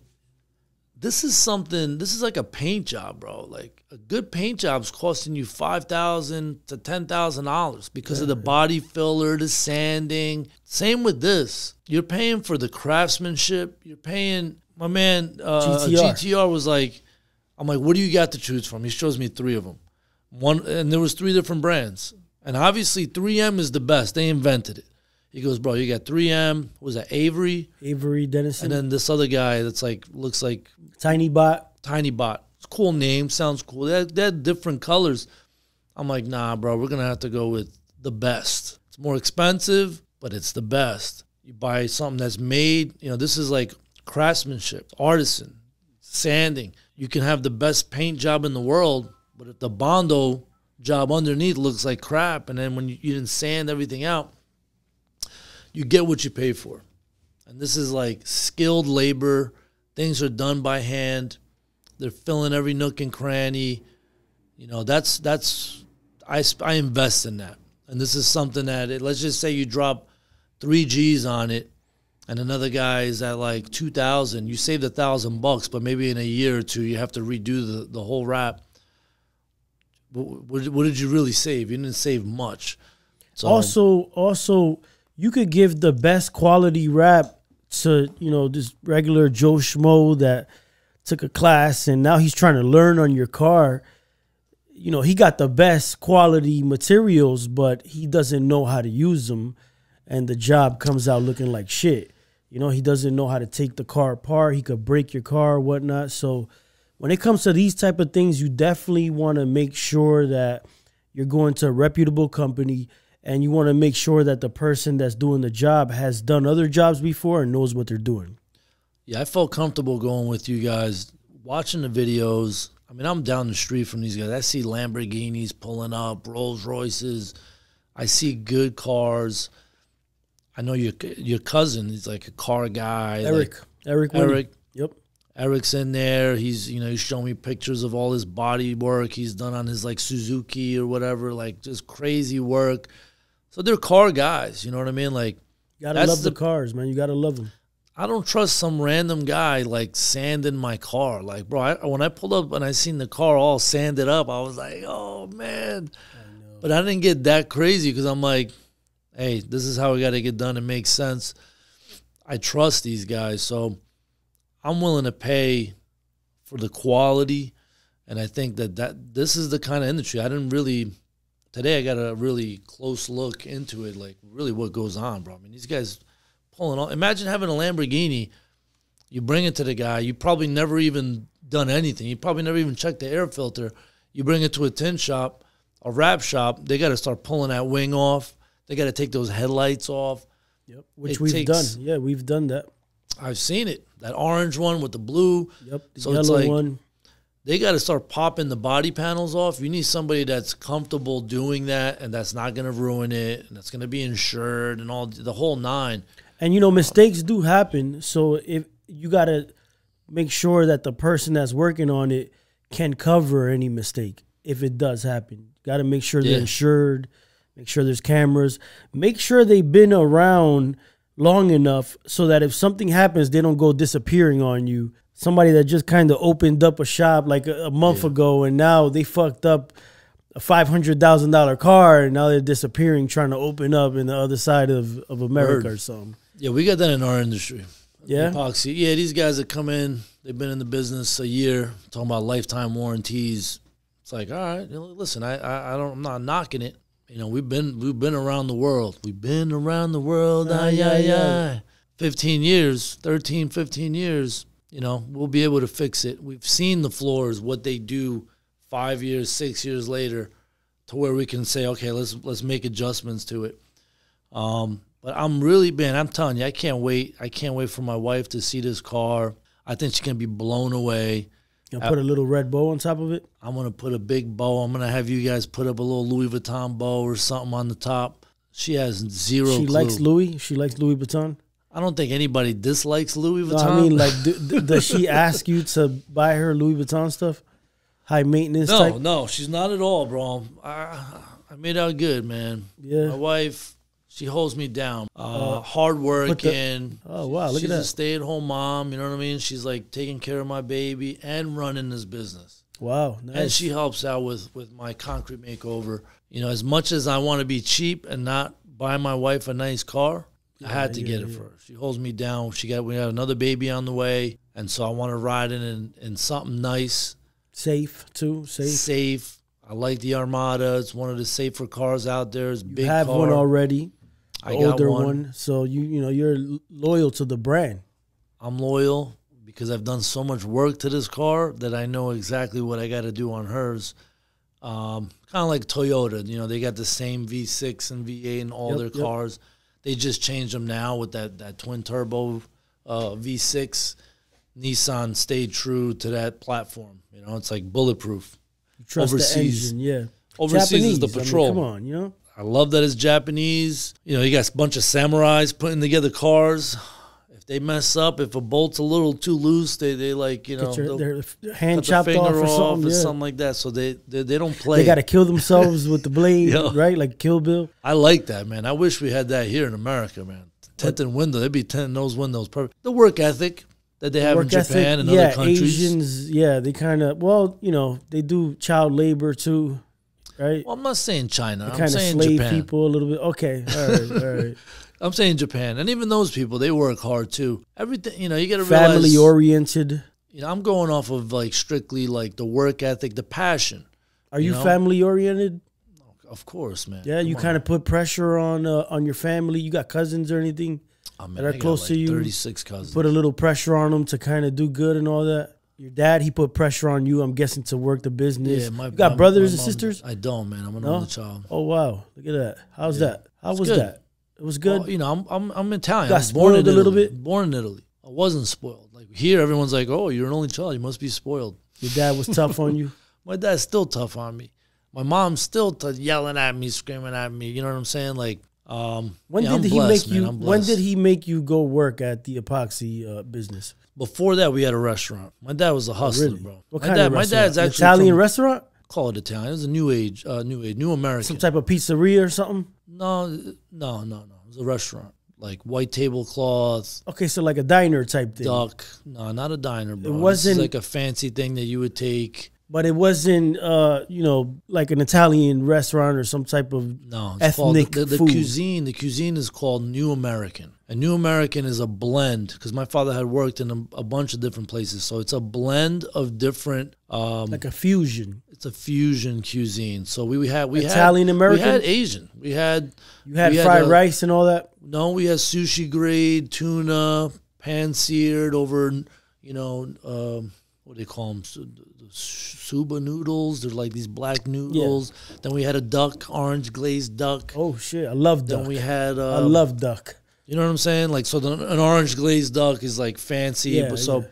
this is like a paint job, bro. Like, a good paint job's costing you $5,000 to $10,000 because of the body filler, the sanding. Same with this. You're paying for the craftsmanship. You're paying, my man, GTR was like, I'm like, what do you got to choose from? He shows me 3 of them. And there was 3 different brands. And obviously 3M is the best. They invented it. He goes, bro, you got 3M. What was that, Avery? Avery Dennison. And then this other guy that's like, looks like Tiny Bot. It's a cool name. Sounds cool. They had different colors. I'm like, nah, bro, we're going to have to go with the best. It's more expensive, but it's the best. You buy something that's made, this is like craftsmanship, artisan, sanding. You can have the best paint job in the world, but if the Bondo job underneath looks like crap, and then when you didn't sand everything out, you get what you pay for. And this is like skilled labor. Things are done by hand. They're filling every nook and cranny. I invest in that. And this is something that, let's just say you drop 3 G's on it and another guy is at like 2,000. You saved $1,000, but maybe in a year or 2 you have to redo the whole wrap. What did you really save? You didn't save much. So, also, you could give the best quality wrap to, this regular Joe Schmo that took a class and now he's trying to learn on your car. He got the best quality materials, but he doesn't know how to use them, and the job comes out looking like shit. He doesn't know how to take the car apart. He could break your car or whatnot. So when it comes to these type of things, you definitely want to make sure that you're going to a reputable company, and you want to make sure that the person that's doing the job has done other jobs before and knows what they're doing. Yeah, I felt comfortable going with you guys watching the videos, I mean, I'm down the street from these guys. I see Lamborghinis pulling up, Rolls Royces. I see good cars. I know your cousin. He's like a car guy. Eric. Yep. Eric's in there. He's showing me pictures of all his body work he's done on his like Suzuki or whatever, like just crazy work. So they're car guys. You know what I mean? Like, you gotta love the cars, man. You gotta love them. I don't trust some random guy like sanding my car. Like, bro, when I pulled up and I seen the car all sanded up, I was like, oh, man. But I didn't get that crazy because I'm like, hey, this is how we got to get done. It makes sense. I trust these guys. So I'm willing to pay for the quality. And I think that this is the kind of industry. Today I got a really close look into it, like really what goes on, bro. I mean, these guys pulling on. Imagine having a Lamborghini. You bring it to the guy. You probably never even done anything. You probably never even checked the air filter. You bring it to a tin shop, a wrap shop. They got to start pulling that wing off. They got to take those headlights off. Yep, which we've done. Yeah, we've done that. I've seen it. That orange one with the blue. Yep, the so yellow it's like, one. They got to start popping the body panels off. You need somebody that's comfortable doing that and that's not going to ruin it and that's going to be insured and all the whole nine. And, mistakes do happen. So if you got to make sure that the person that's working on it can cover any mistake if it does happen. Got to make sure they're insured, make sure there's cameras, make sure they've been around long enough so that if something happens, they don't go disappearing on you. Somebody that just kind of opened up a shop like a month ago and now they fucked up a $500,000 car and now they're disappearing trying to open up in the other side of America or something. Yeah, we got that in our industry. Yeah? Epoxy. Yeah, these guys that come in, they've been in the business a year, talking about lifetime warranties. It's like, all right, listen, I'm not knocking it. We've been around the world. We've been around the world. 15 years, 13, 15 years, we'll be able to fix it. We've seen the floors, what they do 5 years, 6 years later, to where we can say, okay, let's make adjustments to it. But I'm telling you, I can't wait. I can't wait for my wife to see this car. I think she's going to be blown away. You put a little red bow on top of it? I'm going to put a big bow. I'm going to have you guys put up a little Louis Vuitton bow or something on the top. She has zero clue. She likes Louis? She likes Louis Vuitton? I don't think anybody dislikes Louis Vuitton. No, I mean, like, does she ask you to buy her Louis Vuitton stuff? High maintenance type? No, she's not at all, bro. I made out good, man. Yeah. My wife, she holds me down. Hard working. Oh, wow, look at that. She's a stay-at-home mom, you know what I mean? She's, like, taking care of my baby and running this business. Wow, nice. And she helps out with my concrete makeover. As much as I want to be cheap and not buy my wife a nice car, I had to get it for her. She holds me down. We got another baby on the way, and so I want to ride in something nice. Safe, too. Safe. I like the Armada. It's one of the safer cars out there. It's a big car. You have one already. I got older one. So you're loyal to the brand. I'm loyal because I've done so much work to this car that I know exactly what I got to do on hers. Kind of like Toyota. They got the same V6 and V8 in all their cars. They just changed them now with that twin turbo V6. Nissan stayed true to that platform. It's like bulletproof. You trust overseas, the engine, yeah. Overseas Japanese, is the patrol. Come on, I love that it's Japanese. You got a bunch of samurais putting together cars. If they mess up, if a bolt's a little too loose, they like, get their hand chopped off or something. Something like that. So they don't play. They got to kill themselves with the blade, right? Like Kill Bill. I like that, man. I wish we had that here in America, man. Tinting windows. They'd be tinting those windows perfect. The work ethic that they have in Japan and other countries. Asians, they kind of, they do child labor too, right? Well, I'm not saying China. I'm saying slave Japan. People a little bit. Okay, all right. I'm saying Japan. And even those people, they work hard too. Everything, you got to realize. Family-oriented. I'm going off of like strictly like the work ethic, the passion. Are you family-oriented? Of course, man. Yeah, you kind of put pressure on your family. You got cousins or anything that are close to you? 36 cousins. Put a little pressure on them to kind of do good and all that. Your dad, he put pressure on you, I'm guessing, to work the business. Yeah, you got brothers and sisters? I don't, man. I'm an only child. Oh, wow. Look at that. How's that? How was that? It was good. Well, I'm Italian. Got spoiled a little bit? Born in Italy. I wasn't spoiled. Like here, everyone's like, "Oh, you're an only child. You must be spoiled." Your dad was tough on you? My dad's still tough on me. My mom's still yelling at me, screaming at me. You know what I'm saying? Like, when did he make you go work at the epoxy business? Before that, we had a restaurant. My dad was a hustler, really? bro. What kind of restaurant? My dad's actually Italian restaurant? Call it Italian. It was a new American. Some type of pizzeria or something? No. It was a restaurant. Like white tablecloth. Okay, so like a diner type thing. Duck. No, not a diner, bro. It wasn't like a fancy thing that you would take. But it wasn't, like an Italian restaurant or some type of ethnic the food. cuisine. The cuisine is called New American. And New American is a blend because my father had worked in a bunch of different places. So it's a blend of different. Like a fusion. It's a fusion cuisine. So we had Italian American. We had Asian. You had fried rice and all that. No, we had sushi grade tuna, pan seared over. What do they call them? The suba noodles. They're like these black noodles. Yeah. Then we had a duck, orange glazed duck. Oh shit, I love duck. Then we had. I love duck. You know what I'm saying? Like, so an orange glazed duck is like fancy. Yeah, but so. Yeah.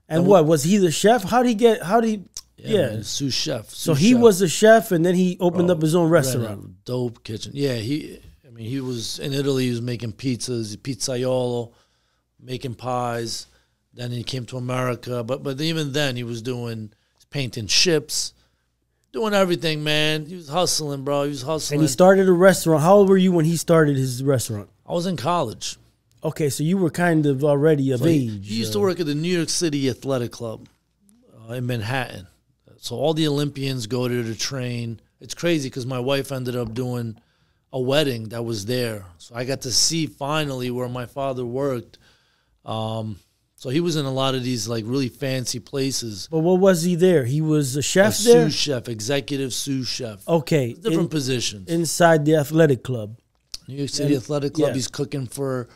And what was he the chef? How did he? Yeah, man, sous chef. He was a chef, and then he opened up his own restaurant. Dope kitchen. Yeah, he was in Italy. He was making pizzas, pizzaiolo, making pies. Then he came to America, but even then he was painting ships, doing everything, man. He was hustling, bro. He was hustling. And he started a restaurant. How old were you when he started his restaurant? I was in college. Okay, so you were kind of already of age. He used to work at the New York City Athletic Club in Manhattan. So all the Olympians go there to train. It's crazy because my wife ended up doing a wedding that was there. So I got to see finally where my father worked. So he was in a lot of these like really fancy places. But what was he there? He was a chef there? Sous chef, executive sous chef. Okay. Different positions. Inside the athletic club. New York City Athletic Club. Yeah. He's cooking for,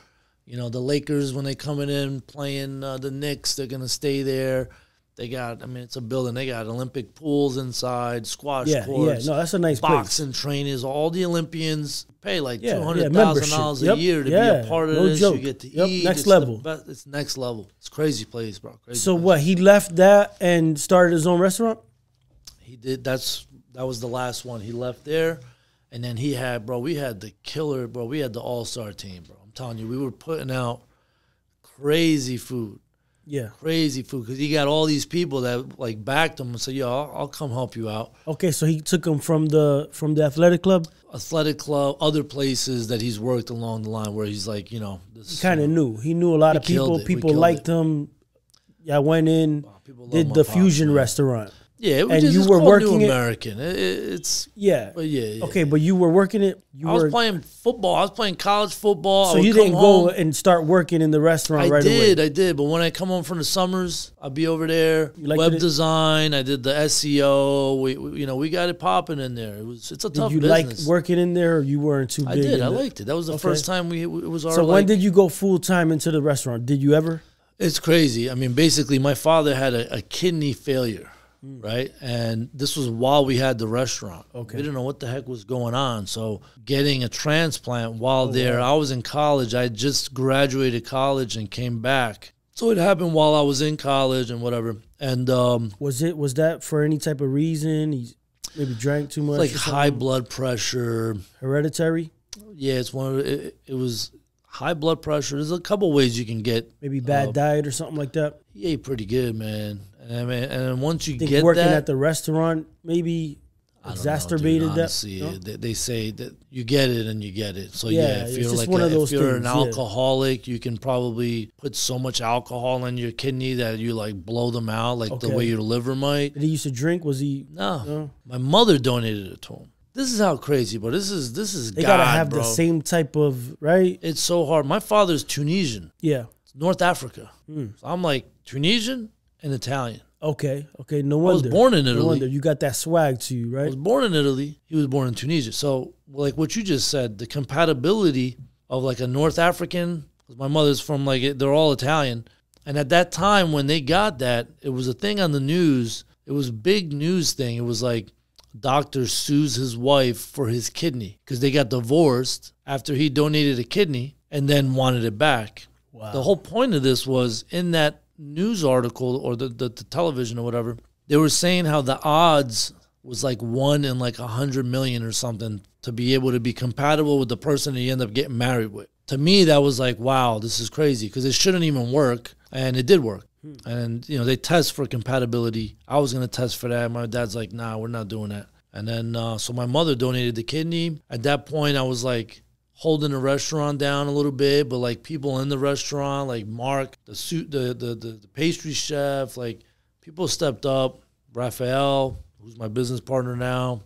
the Lakers when they coming in, playing the Knicks. They're going to stay there. They got, it's a building. They got Olympic pools inside, squash courts. Yeah, no, that's a nice boxing place. trainers. All the Olympians pay like $200,000 a year to be a part of this. Joke. You get to eat. Next level. It's next level. It's a crazy place, bro. Crazy so place. what? He left that and started his own restaurant? He did. That was the last one. He left there, and then we had the killer, bro. We had the all-star team, bro. I'm telling you, we were putting out crazy food. Yeah. Crazy food because he got all these people that like backed him and said, "Yo, I'll come help you out." Okay, so he took him from the athletic club, other places that he's worked along the line where he's like, he kind of knew. He knew a lot of people. People liked him. Yeah, I went in, did the fusion restaurant. Yeah, and you were working New American. It's but yeah. Okay, but you were working it. I was playing football. I was playing college football. So you didn't go and start working in the restaurant right away. I did. But when I come home from the summers, I'd be over there. Web design. I did the SEO. We got it popping in there. It's a tough business. Did you like working in there, or you weren't too big? I did. I liked it. That was the first time it was our. So when did you go full time into the restaurant? Did you ever? It's crazy. Basically, my father had a kidney failure. Right, and this was while we had the restaurant. Okay, we didn't know what the heck was going on. So getting a transplant while there, I was in college. I just graduated college and came back. So it happened while I was in college and whatever. And was that for any type of reason? He maybe drank too much, like high blood pressure, hereditary. Yeah, it's it was high blood pressure. There's a couple ways you can get maybe bad diet or something like that. He ate pretty good, man. And once you get working at the restaurant maybe exacerbated that. No? They say that you get it and you get it. So if you're an alcoholic, you can probably put so much alcohol in your kidney that you like blow them out, like the way your liver might. Did he used to drink? Was he? No. My mother donated it to him. This is how crazy, bro. This is they God, gotta have the same type of right. It's so hard. My father's Tunisian. Yeah, North Africa. So I'm like Tunisian and Italian. Okay. No wonder. I was born in Italy. No wonder. You got that swag to you, right? I was born in Italy. He was born in Tunisia. So, like what you just said, the compatibility of like a North African, because my mother's from they're all Italian. And at that time when they got that, it was a thing on the news. It was a big news thing. It was like doctor sues his wife for his kidney because they got divorced after he donated a kidney and then wanted it back. Wow. The whole point of this was in that news article or the television or whatever, they were saying how the odds was like 1 in like 100 million or something to be able to be compatible with the person that you end up getting married with. To me, that was like, wow, this is crazy because it shouldn't even work. And it did work. And, you know, they test for compatibility. I was going to test for that. My dad's like, nah, we're not doing that. And then, so my mother donated the kidney. At that point, I was like holding the restaurant down a little bit, but like people in the restaurant, like Mark, the pastry chef, like people stepped up. Raphael, who's my business partner now.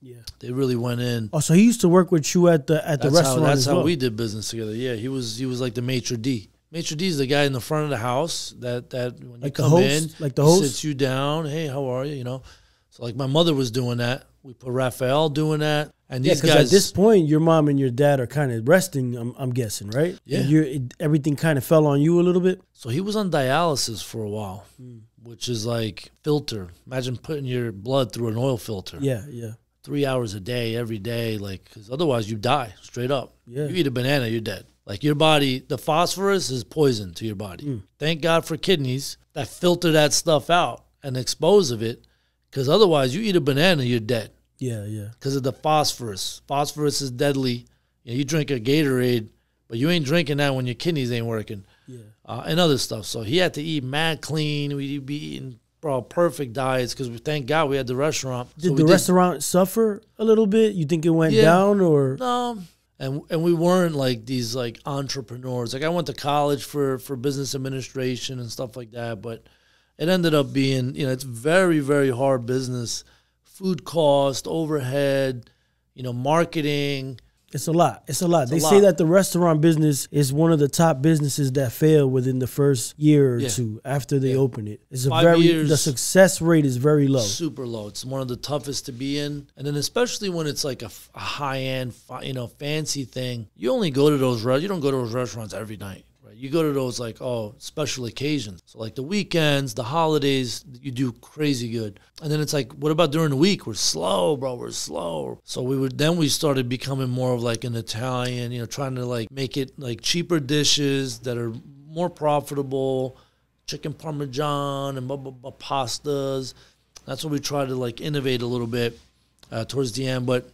Yeah, they really went in. Oh, so he used to work with you at the restaurant. That's how we did business together. Yeah, he was like the maitre d'. Maitre d' is the guy in the front of the house that when you come in, like the host, sits you down. Hey, how are you? You know, so like my mother was doing that. We put Raphael doing that, and these guys. At this point, your mom and your dad are kind of resting. I'm guessing, right? Yeah. And everything kind of fell on you a little bit. So he was on dialysis for a while, which is like filter. Imagine putting your blood through an oil filter. Yeah, yeah. 3 hours a day, every day, like, because otherwise you die straight up. Yeah. You eat a banana, you're dead. Like your body, the phosphorus is poison to your body. Thank God for kidneys that filter that stuff out and dispose of it, because otherwise you eat a banana, you're dead. Yeah, yeah. Because of the phosphorus. Phosphorus is deadly. You drink a Gatorade, but you ain't drinking that when your kidneys ain't working. Yeah. And other stuff. So he had to eat mad clean. We'd be eating perfect diets because thank God we had the restaurant. Did the restaurant suffer a little bit? You think it went down or? No. And we weren't like these like entrepreneurs. Like I went to college for business administration and stuff like that, but it ended up being, you know, it's very, very hard business. Food cost, overhead, you know, marketing. It's a lot. It's a lot. They say that the restaurant business is one of the top businesses that fail within the first year or two after they open it. It's a 5 years, the success rate is very low. Super low. It's one of the toughest to be in. And then especially when it's like a high-end, you know, fancy thing, you only go to those you don't go to those restaurants every night. You go to those like, special occasions. So like the weekends, the holidays, you do crazy good. And then it's like, what about during the week? We're slow, bro. We're slow. So we started becoming more of like an Italian, you know, trying to like make it like cheaper dishes that are more profitable, chicken parmesan and pastas. That's what we tried to like innovate a little bit towards the end. But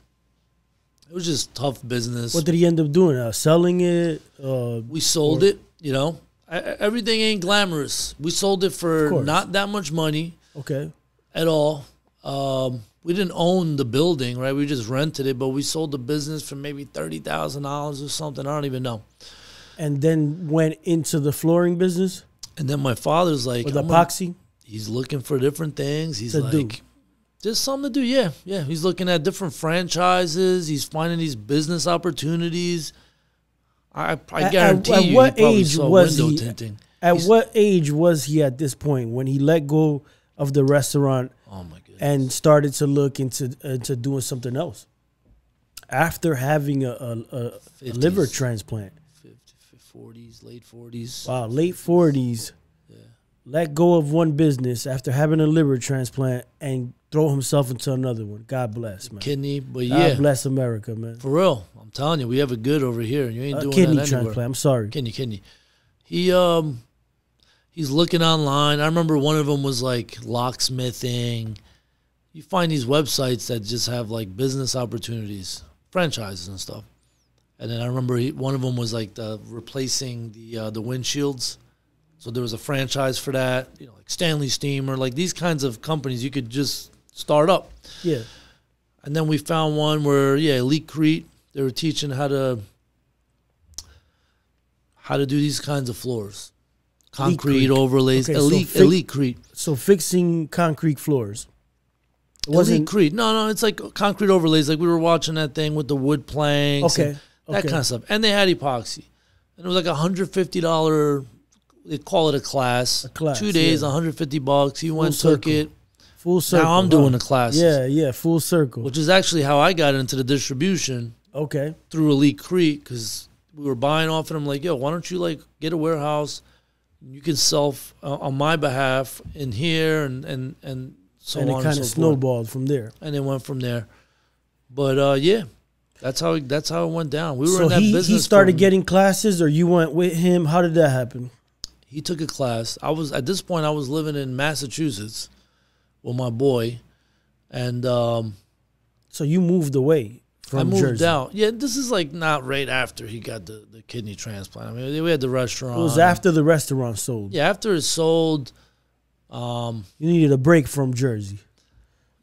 it was just tough business. What did he end up doing? Selling it? We sold it, you know. Everything ain't glamorous. We sold it for not that much money. Okay. At all. We didn't own the building, right? We just rented it, but we sold the business for maybe $30,000 or something. I don't even know. And then went into the flooring business? And then my father's like... With epoxy? He's looking for different things. He's like... Just something to do, yeah. He's looking at different franchises. He's finding these business opportunities. I guarantee at you, what he probably age saw was window he? tinting. At what age was he at this point when he let go of the restaurant? Oh my goodness! And started to look into doing something else after having a liver transplant. 40s, late 40s. Wow, late 40s. Yeah. Let go of one business after having a liver transplant and throw himself into another one. God bless, man. Kidney, but God bless America, man. For real. I'm telling you, we have it good over here. You ain't doing kidney that anywhere. transplant. I'm sorry. Kidney. He's looking online. I remember one of them was like locksmithing. You find these websites that just have like business opportunities, franchises and stuff. And then I remember one of them was like replacing the windshields. So there was a franchise for that, you know, like Stanley Steamer, like these kinds of companies you could just start up. Yeah. And then we found one where, Elite Crete, they were teaching how to do these kinds of floors. Concrete overlays. Okay, Elite Crete. So fixing concrete floors. Elite Crete. No, it's like concrete overlays. Like we were watching that thing with the wood planks. Okay. That kind of stuff. And they had epoxy. And it was like $150, they call it a class. 2 days, $150. He went, took it. Full circle. Now I'm doing the classes. Yeah, full circle. Which is actually how I got into the distribution. Okay. Through Elite Crete, because we were buying off and I'm like, yo, why don't you like get a warehouse? You can sell on my behalf in here and so on and so forth. And it kind of snowballed from there. And it went from there. But That's how it went down. We were So in that business. he started getting classes, or you went with him? How did that happen? He took a class. At this point I was living in Massachusetts with my boy, and so you moved away from I moved Jersey. out. Yeah, this is like not right after he got the kidney transplant. I mean, we had the restaurant. It was after the restaurant sold. Yeah, after it sold. You needed a break from Jersey.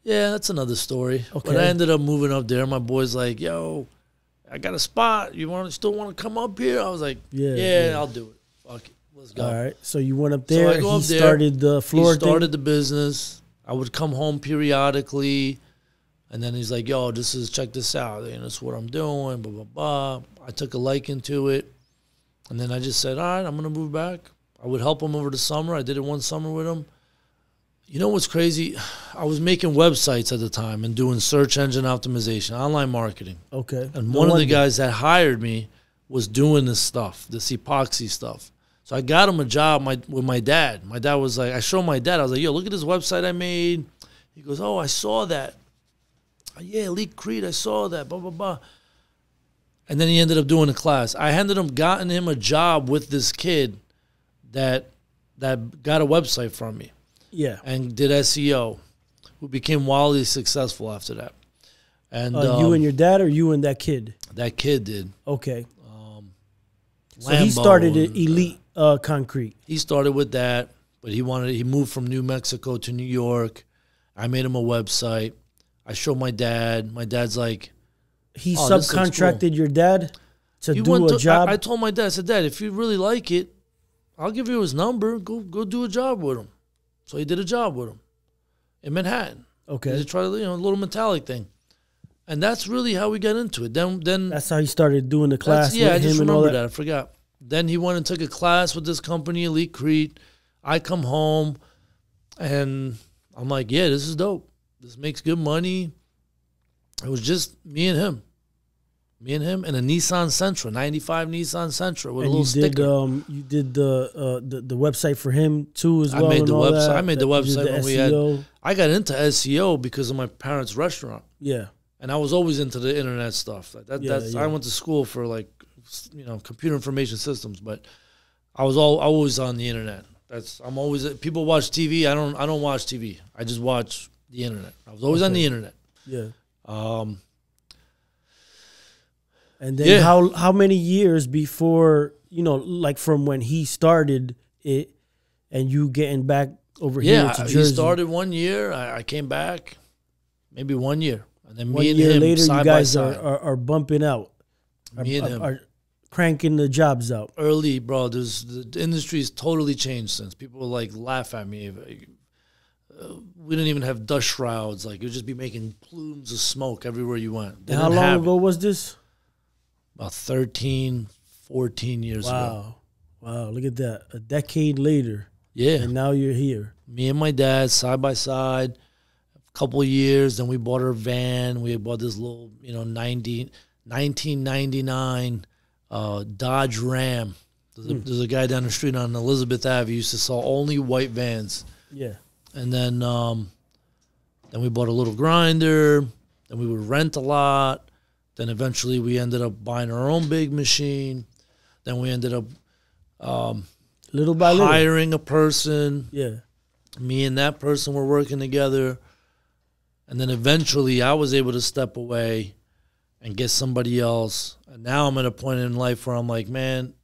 Yeah, that's another story. Okay. But I ended up moving up there. My boy's like, "Yo, I got a spot. You still want to come up here?" I was like, "Yeah, I'll do it. Fuck it, let's go." All right. So you went up there. So I He started the floor He started the business. I would come home periodically, and then he's like, "Yo, check this out. You know, this is what I'm doing." Blah blah blah. I took a liking to it, and then I just said, "All right, I'm gonna move back." I would help him over the summer. I did it one summer with him. You know what's crazy? I was making websites at the time and doing search engine optimization, online marketing. Okay. And one of the guys that hired me was doing this stuff, this epoxy stuff. So I got him a job with my dad. My dad was like, I showed my dad. I was like, "Yo, look at this website I made." He goes, "Oh, I saw that. Yeah, Elite Creed, I saw that, blah, blah, blah." And then he ended up doing a class. I gotten him a job with this kid that got a website from me. Yeah. And did SEO, who became wildly successful after that. And you and your dad, or you and that kid? That kid did. Okay. So he started at Elite Concrete. He started with that, but he moved from New Mexico to New York. I made him a website. I showed my dad. My dad's like, he "Oh, this looks subcontracted cool." your dad to do a job? I told my dad, I said, "Dad, if you really like it, I'll give you his number. Go do a job with him." So he did a job with him in Manhattan. Okay. He tried, a little metallic thing. And that's really how we got into it. Then that's how he started doing the class with him. I just and all remember that. that. I forgot. Then he went and took a class with this company, Elite Crete. I come home, and I'm like, "Yeah, this is dope. This makes good money." It was just me and him. Me and him, and a Nissan Sentra, 95 Nissan Sentra with a little sticker. You did the website for him too as well. I made the website. That. I made the website when we had. SEO. I got into SEO because of my parents' restaurant. Yeah. And I was always into the internet stuff. I went to school for computer information systems, but I was always on the internet. I'm always, people watch TV. I don't watch TV. I just watch the internet. I was always on the internet. Yeah. And then Yeah. how many years before, like from when he started it and you getting back over here to Jersey? He started 1 year. I came back maybe 1 year. And then 1 me and year him later, side you guys by side. are bumping out. Me and him. Are cranking the jobs out. Early, bro. The industry's totally changed since. People laugh at me. We didn't even have dust shrouds. It would just be making plumes of smoke everywhere you went. And how long ago was this? About 13, 14 years ago. Wow, look at that. A decade later. Yeah. And now you're here. Me and my dad, side by side, a couple of years. Then we bought our van. We bought this little, 1999 Dodge Ram. There's a guy down the street on Elizabeth Ave. He used to sell only white vans. Yeah. And then we bought a little grinder. Then we would rent a lot. Then eventually we ended up buying our own big machine. Then we ended up little by little hiring a person. Yeah. Me and that person were working together. And then eventually I was able to step away and get somebody else. And now I'm at a point in life where I'm like, man,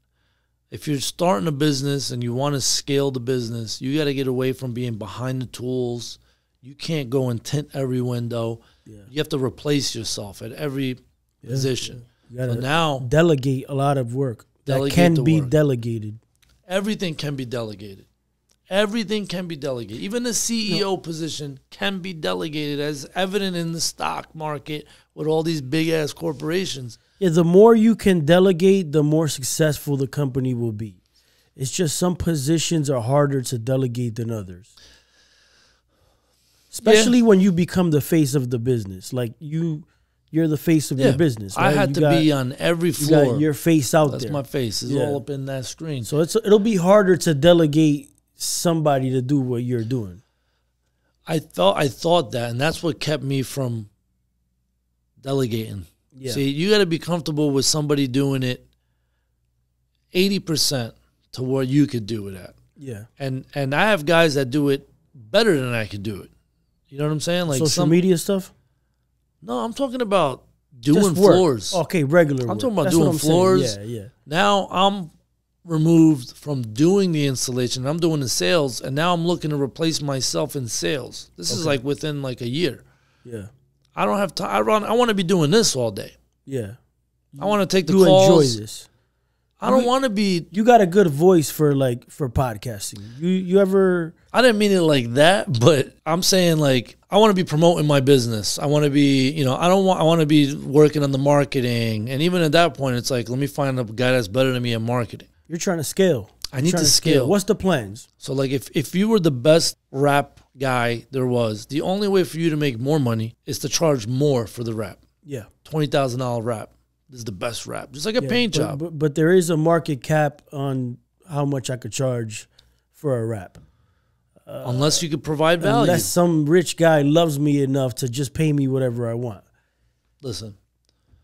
if you're starting a business and you want to scale the business, you got to get away from being behind the tools. You can't go and tint every window. Yeah. You have to replace yourself at every position. You gotta now delegate a lot of work that can be delegated. Everything can be delegated. Everything can be delegated. Even the CEO position can be delegated, as evident in the stock market with all these big-ass corporations. Yeah, the more you can delegate, the more successful the company will be. It's just some positions are harder to delegate than others. Especially when you become the face of the business. Like you're the face of your business. Right? I had to be on every floor. You got your face out there. That's my face. It's all up in that screen. So it'll be harder to delegate somebody to do what you're doing. I thought that, and that's what kept me from delegating. Yeah. See, you got to be comfortable with somebody doing it 80% to where you could do it at. Yeah. And I have guys that do it better than I could do it. You know what I'm saying? Like social media stuff? No, I'm talking about doing Just work. floors. Okay, regular I'm work. talking about That's doing what I'm saying. floors. Yeah. Now I'm removed from doing the installation. I'm doing the sales, and now I'm looking to replace myself in sales. This is like within like a year. Yeah. I don't have time. I want to be doing this all day. Yeah. I want to take the You calls. enjoy this. I don't want to be. You got a good voice for podcasting. You ever? I didn't mean it like that, but I'm saying like I want to be promoting my business. I want to be, I want to be working on the marketing, and even at that point, it's like let me find a guy that's better than me in marketing. You're trying to scale. I need to scale. What's the plans? So like if you were the best rap guy there was, the only way for you to make more money is to charge more for the rap. Yeah. $20,000 rap. This is the best rap. Just like a paint job. But there is a market cap on how much I could charge for a rap. Unless you could provide value. Unless some rich guy loves me enough to just pay me whatever I want. Listen.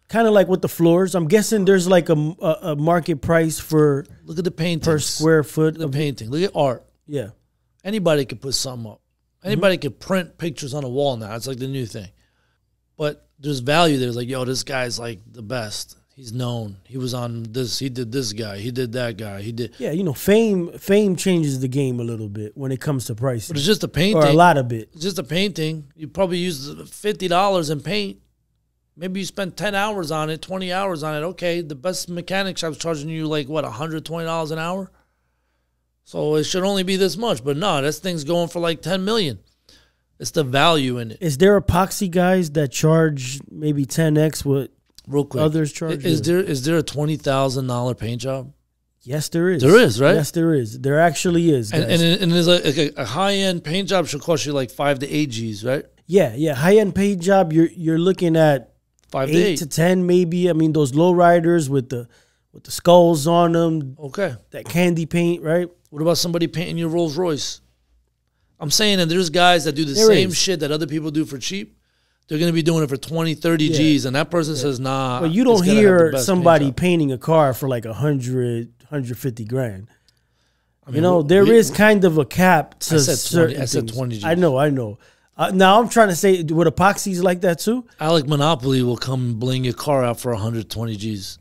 Kind of like with the floors. I'm guessing there's like a market price for look at the paintings. Per square foot. Look at the painting. Look at art. Yeah. Anybody could put something up. Anybody could print pictures on a wall now. It's like the new thing. But there's value there. It's like, yo, this guy's like the best. He's known. He was on this. He did this guy. He did that guy. He did. Yeah, fame changes the game a little bit when it comes to pricing. But it's just a painting. Or a lot of it. It's just a painting. You probably use $50 in paint. Maybe you spend 10 hours on it, 20 hours on it. Okay, the best mechanic shop's charging you like, what, $120 an hour? So it should only be this much. But no, this thing's going for like $10 million. It's the value in it. Is there epoxy guys that charge maybe 10x what real quick others charge? Is there a $20,000 paint job? Yes, there is. There is, right? Yes, there is. There actually is. And there's a high-end paint job should cost you like 5 to 8 G's, right? Yeah. High-end paint job, you're looking at 5 8 to 10 maybe. I mean, those low riders with the skulls on them. Okay. That candy paint, right? What about somebody painting your Rolls Royce? I'm saying that there's guys that do the same shit that other people do for cheap. They're going to be doing it for 20, 30 G's, and that person says, nah. But you don't hear somebody painting a car for like 100, 150 grand. I mean, there is kind of a cap to certain I said 20 G's. I know. Now I'm trying to say, with epoxies like that too? Alec Monopoly will come bling your car out for 120 G's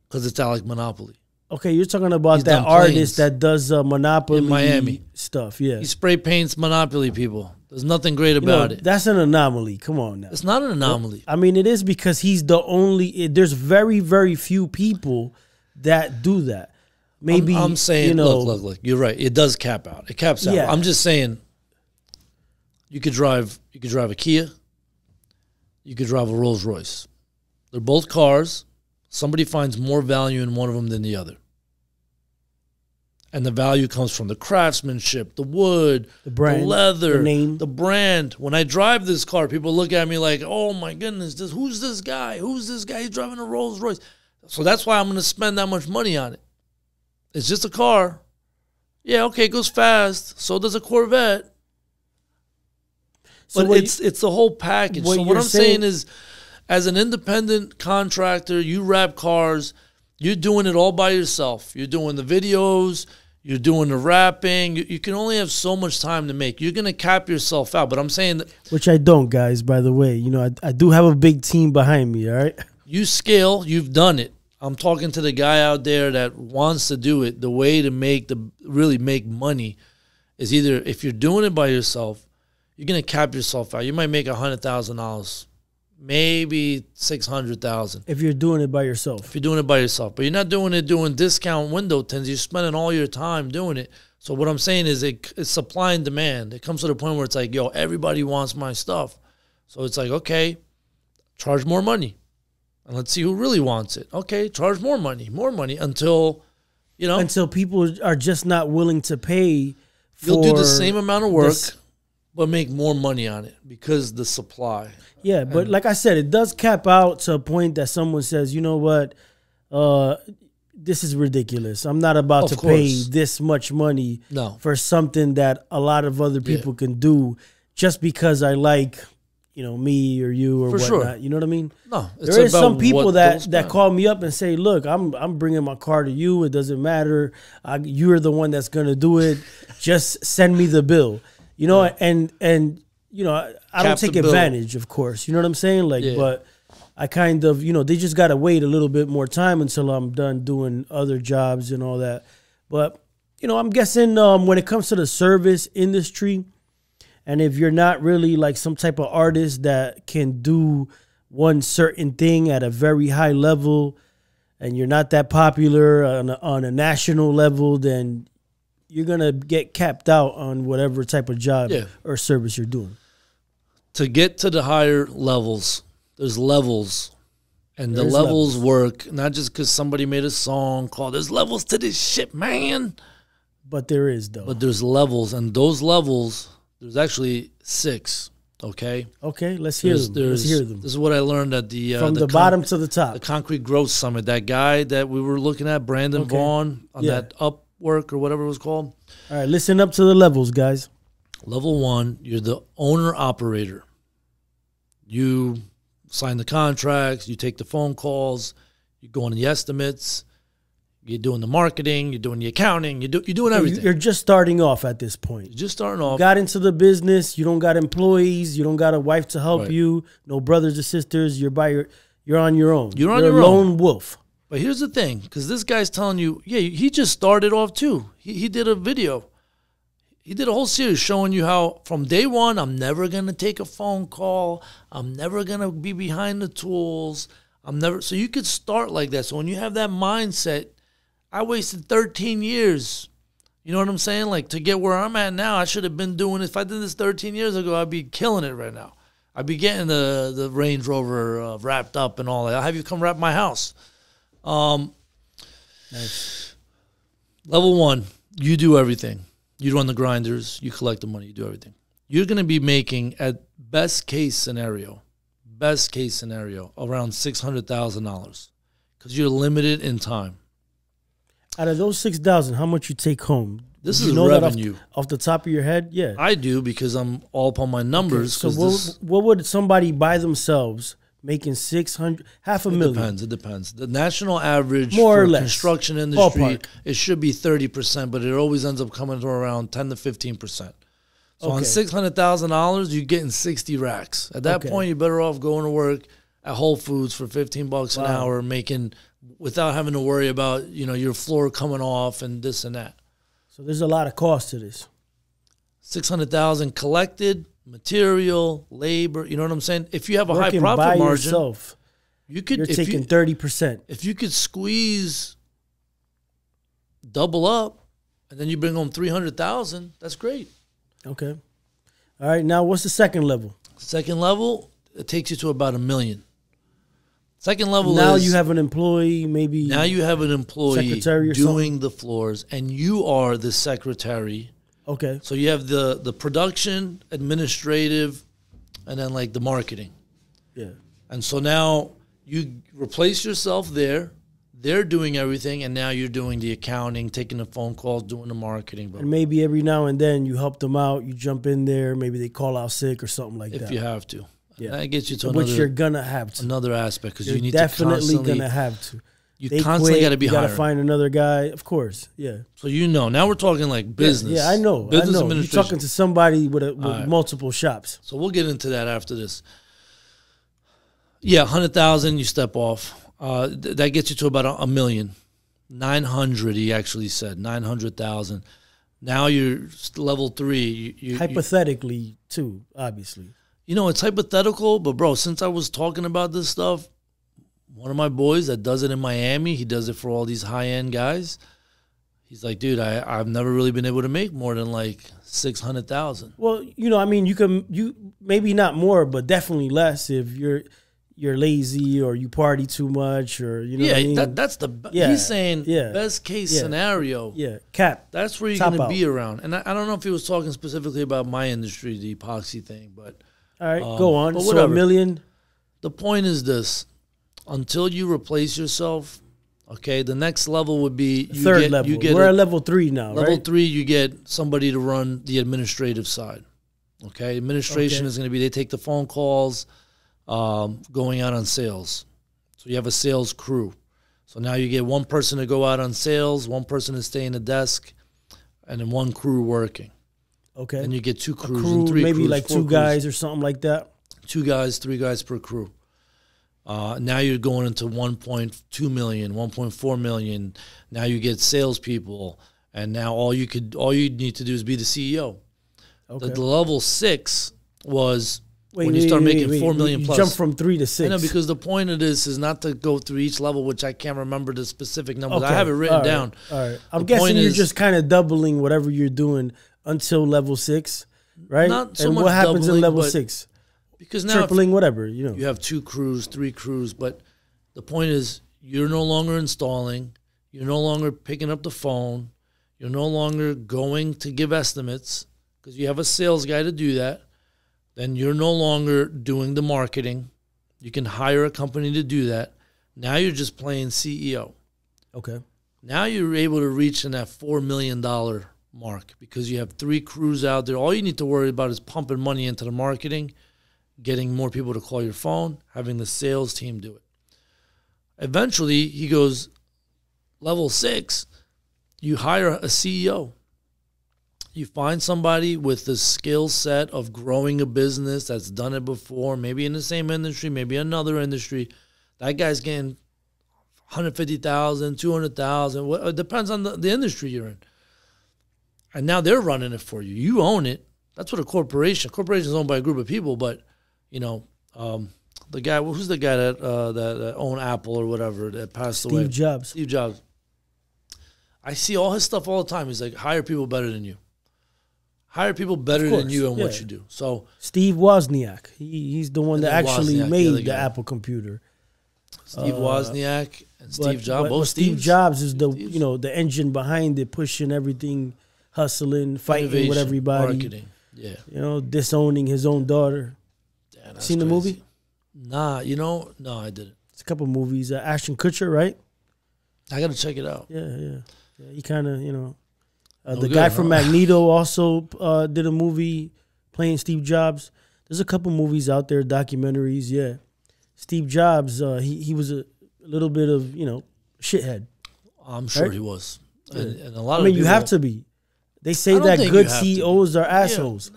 because it's Alec Monopoly. Okay, you're talking about that artist that does Monopoly in Miami stuff, yeah. He spray paints Monopoly people. There's nothing great about it. That's an anomaly. Come on now. It's not an anomaly. I mean, it is because he's the only. There's very, very few people that do that. Maybe I'm saying, look. You're right. It does cap out. It caps out. Yeah. I'm just saying. You could drive a Kia. You could drive a Rolls Royce. They're both cars. Somebody finds more value in one of them than the other. And the value comes from the craftsmanship, the wood, the brand, the leather, the name, the brand. When I drive this car, people look at me like, oh my goodness, who's this guy? Who's this guy? He's driving a Rolls Royce. So that's why I'm going to spend that much money on it. It's just a car. Yeah, okay, it goes fast. So does a Corvette. But it's the whole package. So what I'm saying is, as an independent contractor, you wrap cars, you're doing it all by yourself. You're doing the videos, you're doing the wrapping. You can only have so much time to make. You're going to cap yourself out. But I'm saying that, which I don't, guys, by the way. I do have a big team behind me, all right? You scale, you've done it. I'm talking to the guy out there that wants to do it. The way to really make money is either if you're doing it by yourself, you're going to cap yourself out. You might make $100,000. Maybe 600,000 if you're doing it by yourself. If you're doing it by yourself, but you're not doing it doing discount window tins. You're spending all your time doing it. So what I'm saying is it's supply and demand. It comes to the point where it's like, yo, everybody wants my stuff. So it's like, okay, charge more money, and let's see who really wants it. Okay, charge more money until until people are just not willing to pay. You'll do the same amount of work, but make more money on it because the supply. Yeah, but like I said, it does cap out to a point that someone says, you know what, this is ridiculous. I'm not about to pay this much money for something that a lot of other people can do just because I like, me or you or For whatnot. sure. You know what I mean? No, it's there is about some people what that those call me up and say, "Look, I'm bringing my car to you. It doesn't matter. You're the one that's gonna do it. Just send me the bill." And I don't take advantage, of course. You know what I'm saying? Like, but I kind of, they just gotta wait a little bit more time until I'm done doing other jobs and all that. But I'm guessing when it comes to the service industry. And if you're not really like some type of artist that can do one certain thing at a very high level, and you're not that popular on a national level, then you're going to get capped out on whatever type of job or service you're doing. To get to the higher levels, there's levels. And the levels work not just because somebody made a song called "There's levels to this shit, man." But there is, though. But there's levels, and those levels... There's actually 6, okay? Okay, let's hear them. Let's hear them. This is what I learned at the... From the bottom to the top. The Concrete Growth Summit. That guy that we were looking at, Brandon Vaughn, on that Upwork or whatever it was called. All right, listen up to the levels, guys. Level 1, you're the owner-operator. You sign the contracts, you take the phone calls, you go on the estimates, you're doing the marketing, you're doing the accounting, you're doing everything. You're just starting off at this point. You're just starting off. You got into the business. You don't got employees. You don't got a wife to help you. No brothers or sisters. You're on your own. You're on your own. Lone wolf. But here's the thing, because this guy's telling you, he just started off too. He did a video. He did a whole series showing you how from day one, I'm never going to take a phone call. I'm never going to be behind the tools. So you could start like that. So when you have that mindset, I wasted 13 years. You know what I'm saying? Like, to get where I'm at now, I should have been doing it. If I did this 13 years ago, I'd be killing it right now. I'd be getting the Range Rover wrapped up and all that. I'll have you come wrap my house. Nice. Level 1, you do everything. You run the grinders. You collect the money. You do everything. You're going to be making, at best case scenario, around $600,000 because you're limited in time. Out of those 6,000, how much you take home? This is revenue. Off the top of your head? Yeah. I do because I'm all up on my numbers. Okay, so what would somebody by themselves making $600,000, $500,000? It depends. The national average more or less construction industry, ballpark. It should be 30%, but it always ends up coming to around 10 to 15%. So on $600,000, you're getting 60 racks. At that point, you're better off going to work at Whole Foods for $15 an hour, making without having to worry about your floor coming off and this and that. So there's a lot of cost to this. $600,000 collected, material, labor. You know what I'm saying? If you have a high profit by margin, yourself, you're taking 30%. If you could squeeze, double up, and then you bring home $300,000, that's great. Okay. All right. Now, what's the second level? Second level, it takes you to about $1 million. Second level now is... you have an employee, maybe... Now you have an employee secretary or doing the floors, and you are the secretary. Okay. So you have the production, administrative, and then like the marketing. Yeah. And so now you replace yourself there. They're doing everything, and now you're doing the accounting, taking the phone calls, doing the marketing. And maybe every now and then you help them out. You jump in there. Maybe they call out sick or something like that. If you have to. Yeah. That gets you to which you're going to have to. Another aspect, because you need definitely to constantly... going to have to. You constantly got to be hiring. You got to find another guy, of course. Yeah. So now we're talking like business. Yeah, I know. Business I know. Administration. You're talking to somebody with multiple shops. So we'll get into that after this. Yeah, 100,000, you step off. That gets you to about $1 million. 900, he actually said, 900,000. Now you're level 3. Hypothetically, too, obviously. It's hypothetical, but bro, since I was talking about this stuff, one of my boys that does it in Miami, he does it for all these high-end guys. He's like, dude, I've never really been able to make more than like 600,000. Well, I mean, you maybe not more, but definitely less if you're lazy or you party too much or what I mean? That's he's saying best case scenario. Yeah, cap. That's where you're going to be around. And I don't know if he was talking specifically about my industry, the epoxy thing, but all right, go on. But so whatever. $1 million. The point is this: until you replace yourself, okay, the next level would be third level. We're at level 3 now. Level right? 3, you get somebody to run the administrative side. Okay, administration is going to be, they take the phone calls, going out on sales. So you have a sales crew. So now you get one person to go out on sales, one person to stay in the desk, and then one crew working. Okay. And you get two crews crew, and three maybe crews, like 2 crews. guys or something like that. 2 guys, 3 guys per crew. Now you're going into 1.2 million, 1.4 million. Now you get salespeople, and now all you need to do is be the CEO. Okay. The level 6 was when you start making 4 million plus. Jump from 3 to 6. I know, because the point of this is not to go through each level, which I can't remember the specific numbers. Okay. I have it written down. All right. I'm guessing you're just kind of doubling whatever you're doing until level 6, right? Not so and much what happens in doubling, level but 6? Because now Tripling, whatever, you know. you have 2 crews, 3 crews, but the point is you're no longer installing, you're no longer picking up the phone, you're no longer going to give estimates because you have a sales guy to do that. Then you're no longer doing the marketing. You can hire a company to do that. Now you're just playing CEO. Okay. Now you're able to reach in that $4 million mark because you have 3 crews out there. All you need to worry about is pumping money into the marketing, getting more people to call your phone, having the sales team do it. Eventually, he goes, level 6, you hire a CEO. You find somebody with the skill set of growing a business that's done it before, maybe in the same industry, maybe another industry. That guy's getting 150,000, 200,000. It depends on the industry you're in. And now they're running it for you. You own it. That's what a corporation is owned by a group of people, but you know, the guy, who's the guy that owned Apple or whatever that passed away? Steve Jobs. I see all his stuff all the time. He's like, hire people better than you. Hire people better than you and what you do. So Steve Wozniak, he's the one that actually Wozniak, made the Apple computer. Steve Wozniak and Steve Jobs. Both Steve Jobs is the engine behind it, pushing everything, hustling, fighting Innovation, with everybody. marketing. Yeah. Disowning his own daughter. Yeah, Seen the movie? Nah, no, I didn't. It's a couple movies. Ashton Kutcher, right? I got to check it out. Yeah. He kind of, the good, guy from Magneto also did a movie playing Steve Jobs. There's a couple movies out there, documentaries. Yeah, Steve Jobs. He was a little bit of shithead. I'm sure he was, and a lot of you have to be. They say that good CEOs are assholes,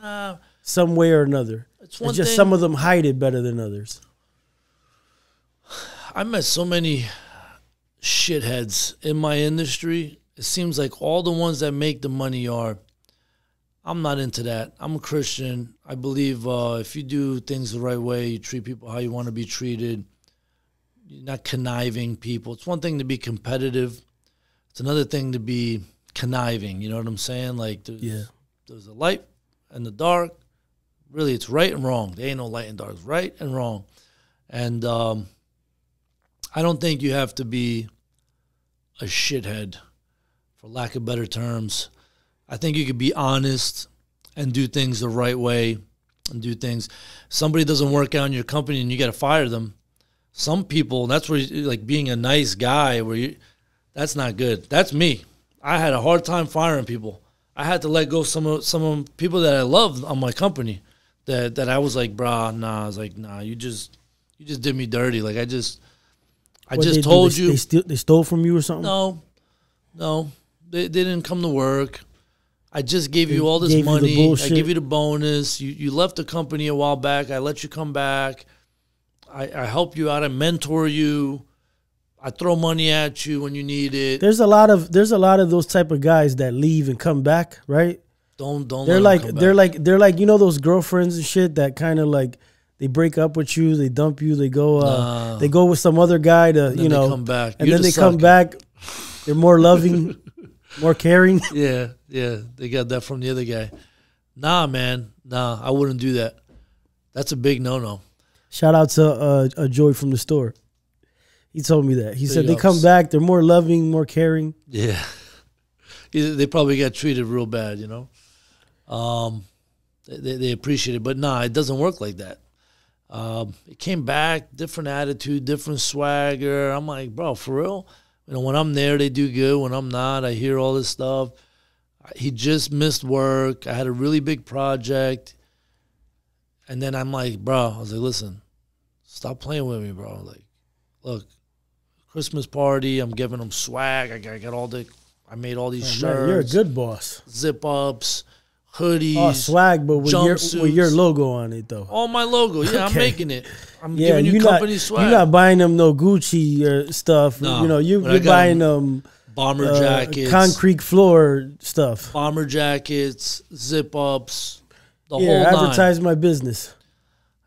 some way or another. It's just some of them hide it better than others. I met so many shitheads in my industry. It seems like all the ones that make the money are. I'm not into that. I'm a Christian. I believe if you do things the right way, you treat people how you want to be treated. You're not conniving people. It's one thing to be competitive. It's another thing to be conniving. You know what I'm saying? Like there's a light and the dark. Really, it's right and wrong. There ain't no light and dark. It's right and wrong. And I don't think you have to be a shithead, for lack of better terms. I think you could be honest and do things the right way and do things. Somebody doesn't work out in your company and you got to fire them. Some people, that's where like being a nice guy, that's not good. That's me. I had a hard time firing people. I had to let go some people that I loved on my company that I was like, brah, nah. I was like, nah, you just did me dirty. Like I just told you. They stole from you or something? No. They didn't come to work. I just gave you all this money. I gave you the bonus. You left the company a while back. I let you come back. I help you out. I mentor you. I throw money at you when you need it. There's a lot of those type of guys that leave and come back, right? Don't. They're like those girlfriends and shit that kind of like they break up with you, they dump you, they go with some other guy to they come back. And then they come back. They're more loving, more caring. Yeah, they got that from the other guy. Nah, man, I wouldn't do that. That's a big no. Shout out to Joy from the store. He told me that. He said they ups. come back, they're more loving, more caring. Yeah. They probably got treated real bad, They appreciate it. But it doesn't work like that. It came back, different attitude, different swagger. I'm like, bro, for real? When I'm there, they do good. When I'm not, I hear all this stuff. He just missed work. I had a really big project. And then I'm like, bro, I was like, listen, stop playing with me, bro. Like, look, Christmas party, I'm giving them swag. I got all the, I made all these shirts. Man, you're a good boss. Zip ups, hoodies. Oh, swag, but with your logo on it, though. All my logo. Yeah, I'm making it. I'm giving you company swag. You're not buying them no Gucci stuff. No, you know, you're buying them bomber jackets, concrete floor stuff. Bomber jackets, zip ups, the whole nine. Advertise my business.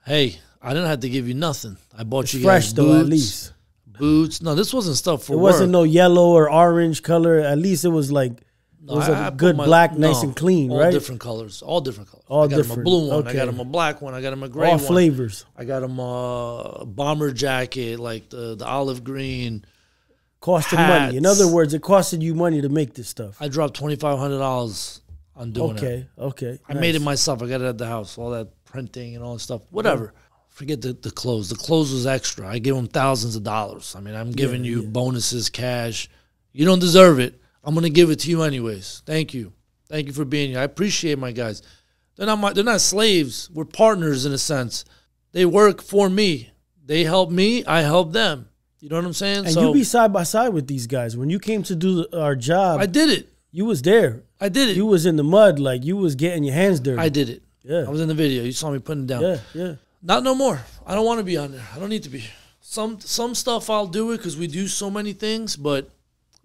Hey, I didn't have to give you nothing. I bought It's you fresh guys though, boots, at least. Boots. No, this wasn't stuff for It work. wasn't no yellow or orange color. At least it was like it was a good black, nice and clean, all right? Different colors. All different colors. All I got different. him a blue one. I Okay. got him a black one. I got him a gray All one. flavors. I got him a bomber jacket, like the olive green. Costed money. In other words, it costed you money to make this stuff. I dropped $2,500 on doing it. Okay. I made it myself. I got it at the house. All that printing and all that stuff. Whatever. Forget the clothes. The clothes was extra. I give them thousands of dollars. I mean, I'm giving you bonuses, cash. You don't deserve it. I'm gonna give it to you anyways. Thank you. Thank you for being here. I appreciate my guys. They're not slaves. We're partners in a sense. They work for me. They help me. I help them. You know what I'm saying? And you be side by side with these guys. When you came to do our job, I did it. You was there. I did it. You was in the mud, like you was getting your hands dirty. I did it. Yeah. I was in the video. You saw me putting it down. Yeah. Not no more. I don't want to be on there. I don't need to be. Some stuff I'll do it because we do so many things, but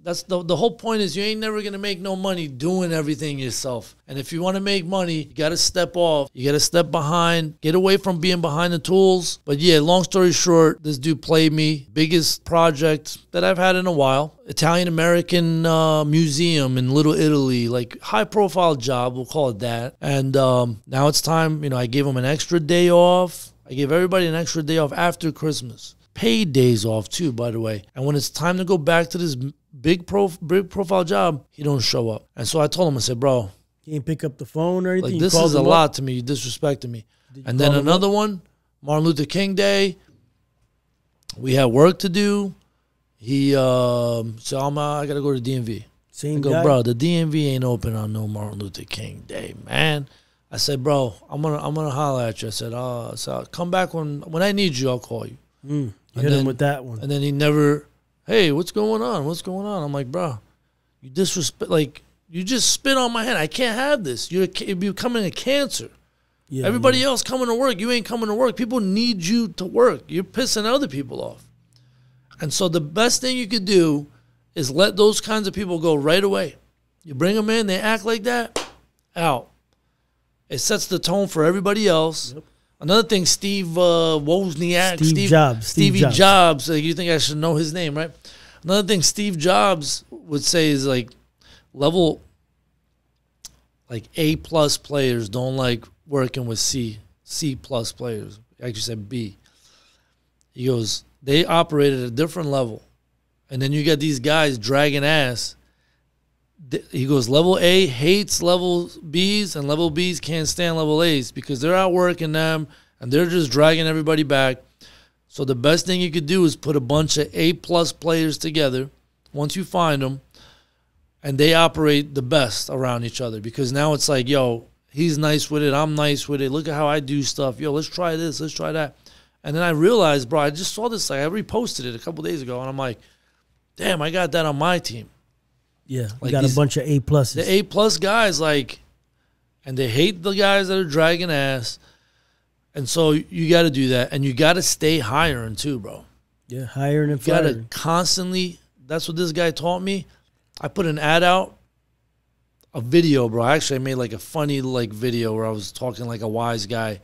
that's the whole point is you ain't never going to make no money doing everything yourself. And if you want to make money, you got to step off. You got to step behind. Get away from being behind the tools. But yeah, long story short, this dude played me. Biggest project that I've had in a while. Italian-American museum in Little Italy. Like high-profile job, we'll call it that. And now it's time. You know, I gave him an extra day off. I gave everybody an extra day off after Christmas. Paid days off too, by the way. And when it's time to go back to this big profile job, he don't show up. And so I told him, I said, bro, he ain't pick up the phone or anything. Like, this is a lot to me. You disrespected me. And then another one, Martin Luther King Day. We had work to do. He said, I got to go to DMV. Same I go, guy? bro, the DMV ain't open on no Martin Luther King Day, man. I said, bro, I'm gonna holler at you. I said, so come back when I need you, I'll call you. You hit him with that one. And then he never, hey, what's going on? What's going on? I'm like, bro, you disrespect, like, you just spit on my head. I can't have this. You're becoming a cancer. Yeah, everybody else coming to work. You ain't coming to work. People need you to work. You're pissing other people off. And so the best thing you could do is let those kinds of people go right away. You bring them in, they act like that, out. It sets the tone for everybody else. Yep. Another thing, Steve Wozniak, Stevie Jobs. Like, you think I should know his name, right? Another thing Steve Jobs would say is like A+ players don't like working with C+ players. Actually said B. He goes, they operate at a different level. And then you got these guys dragging ass. He goes, level A hates level Bs, and level Bs can't stand level As because they're outworking them, and they're just dragging everybody back. So the best thing you could do is put a bunch of A+ players together once you find them, and they operate the best around each other because now it's like, yo, he's nice with it, I'm nice with it. Look at how I do stuff. Yo, let's try this, let's try that. And then I realized, bro, I just saw this. Like, I reposted it a couple days ago, and I'm like, damn, I got that on my team. Yeah, we got a bunch of A+. The A+ guys, like, and they hate the guys that are dragging ass. And so you got to do that. And you got to stay hiring too, bro. Yeah, hiring and firing. You got to constantly, that's what this guy taught me. I put an ad out, a video, bro. Actually, I made like a funny like video where I was talking like a wise guy.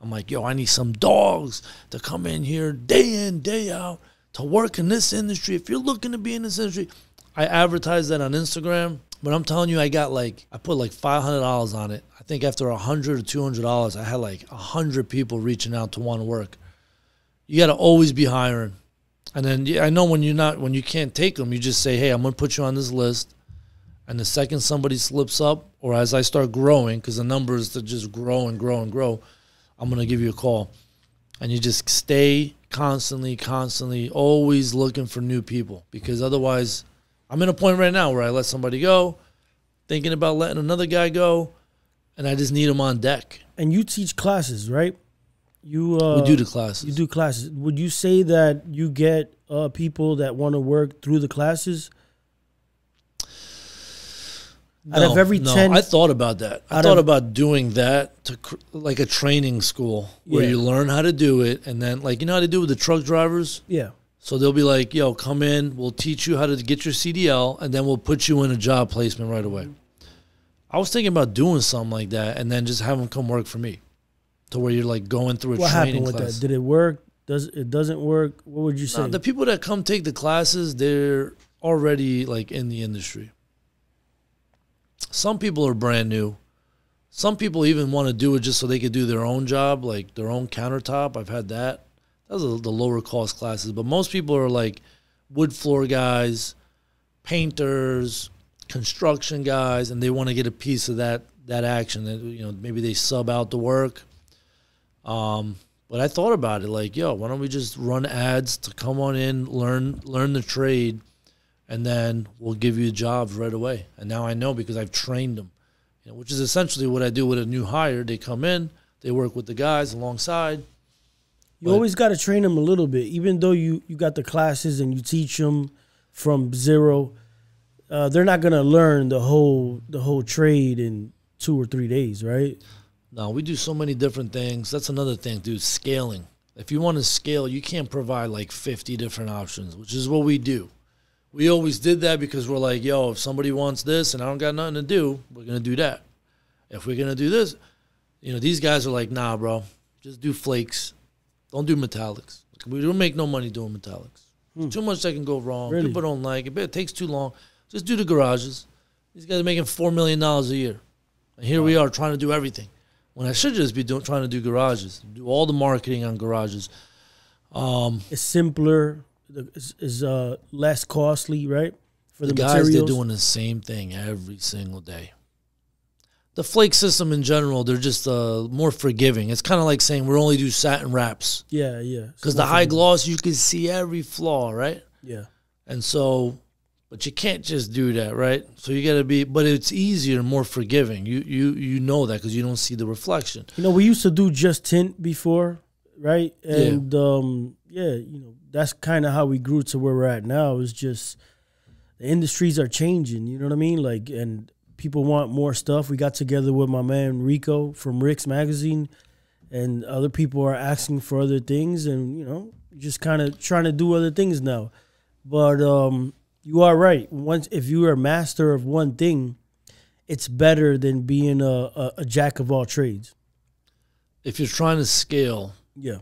I'm like, yo, I need some dogs to come in here day in, day out to work in this industry. If you're looking to be in this industry, I advertised that on Instagram, but I'm telling you, I put like $500 on it. I think after $100 or $200, I had like 100 people reaching out to want to work. You got to always be hiring. And then I know when you can't take them, you just say, hey, I'm going to put you on this list. And the second somebody slips up, or as I start growing, because the numbers to just grow and grow and grow, I'm going to give you a call. And you just stay constantly, always looking for new people, because otherwise, I'm in a point right now where I let somebody go, thinking about letting another guy go, and I just need him on deck. And you teach classes, right? You we do the classes. You do classes. Would you say that you get people that want to work through the classes? No, out of every 10, I thought about that. I thought about doing that to like a training school where you learn how to do it, and then like you know how to do it with the truck drivers. Yeah. So they'll be like, "Yo, come in. We'll teach you how to get your CDL, and then we'll put you in a job placement right away." I was thinking about doing something like that, and then just have them come work for me, to where you're like going through a what training happened with class. that? Did it work? It doesn't work? What would you say? The people that come take the classes, they're already like in the industry. Some people are brand new. Some people even want to do it just so they could do their own job, like their own countertop. I've had that. Those are the lower cost classes. But most people are like wood floor guys, painters, construction guys, and they want to get a piece of that action. That, you know, maybe they sub out the work. But I thought about it, like, yo, why don't we just run ads to come on in, learn the trade, and then we'll give you jobs right away. And now I know because I've trained them, you know, which is essentially what I do with a new hire. They come in, they work with the guys alongside. You always got to train them a little bit, even though you got the classes and you teach them from zero. They're not gonna learn the whole trade in 2 or 3 days, right? No, we do so many different things. That's another thing, dude, scaling. If you want to scale, you can't provide like 50 different options, which is what we do. We always did that because we're like, yo, if somebody wants this and I don't got nothing to do, we're going to do that. If we're going to do this, you know, these guys are like, nah, bro, just do flakes. Don't do metallics. We don't make no money doing metallics. Too much that can go wrong. Really? People don't like it. It takes too long. Just do the garages. These guys are making $4 million a year. And here we are trying to do everything. When I should just be trying to do garages. Do all the marketing on garages. It's simpler. Is less costly, right? For the guys, materials. they're doing the same thing every single day. The flake system in general, they're just more forgiving. It's kind of like saying we only do satin wraps. Yeah, yeah. Because the high gloss, you can see every flaw, right? Yeah. And so, but you can't just do that, right? So you got to be, but it's easier and more forgiving. You know that because you don't see the reflection. You know, we used to do just tint before, right? And yeah, you know, that's kind of how we grew to where we're at now. It's just the industries are changing, you know what I mean? Like, and people want more stuff. We got together with my man Rico from Rick's Magazine, and other people are asking for other things, and, you know, just kind of trying to do other things now. But you are right. If you are a master of one thing, it's better than being a jack of all trades. If you're trying to scale, yeah.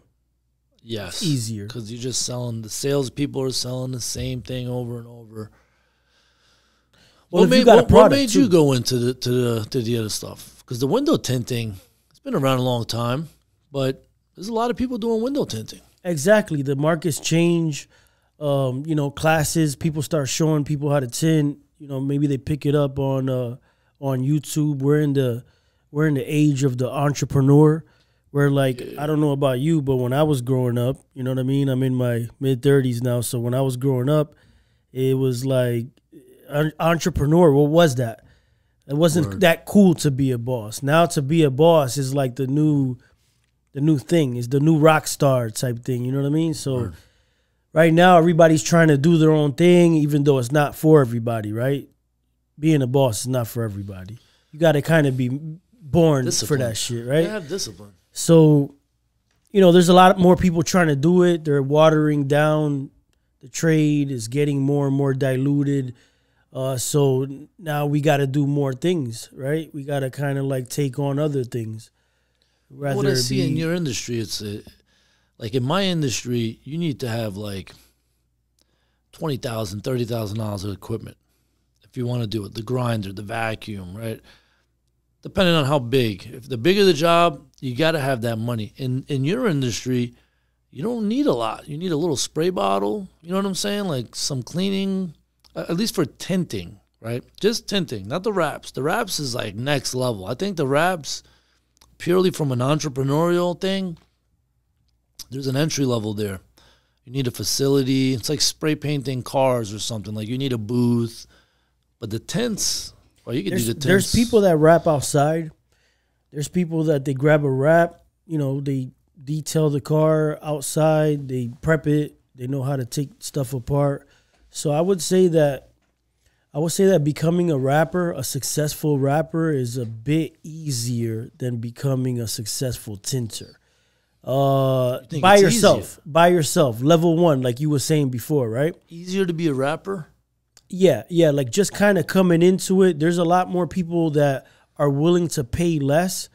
Yes. It's easier. Because you're just selling, the salespeople are selling the same thing over and over. Well, what made you go into the other stuff? Because the window tinting, it's been around a long time, but there's a lot of people doing window tinting. Exactly. The markets change. You know, classes, people start showing people how to tint. You know, maybe they pick it up on YouTube. We're in the age of the entrepreneur. Where, like, I don't know about you, but when I was growing up, you know what I mean? I'm in my mid-30s now, so when I was growing up, it was like, entrepreneur, what was that? It wasn't that cool to be a boss. Now to be a boss is like the new thing. It's the new rock star type thing, you know what I mean? So right now, everybody's trying to do their own thing, even though it's not for everybody, right? Being a boss is not for everybody. You got to kind of be born for that shit, right? You have discipline. So, you know, there's a lot more people trying to do it. They're watering down. The trade is getting more and more diluted. So now we got to do more things, right? We got to kind of like take on other things. What I see in your industry, it's like in my industry, you need to have like $20,000, $30,000 of equipment if you want to do it. The grinder, the vacuum, right? Depending on how big. If the bigger the job, you got to have that money. In your industry, you don't need a lot. You need a little spray bottle. You know what I'm saying? Like some cleaning, at least for tinting, right? Just tinting, not the wraps. The wraps is like next level. I think the wraps, purely from an entrepreneurial thing, there's an entry level there. You need a facility. It's like spray painting cars or something. Like you need a booth. But the tints... Well, you can do the tints. There's people that wrap outside. There's people that they grab a wrap, you know, they detail the car outside. They prep it. They know how to take stuff apart. So I would say that becoming a rapper, a successful rapper, is a bit easier than becoming a successful tinter. By yourself, level 1, like you were saying before, right? Easier to be a rapper? Yeah, like just kind of coming into it. There's a lot more people that are willing to pay less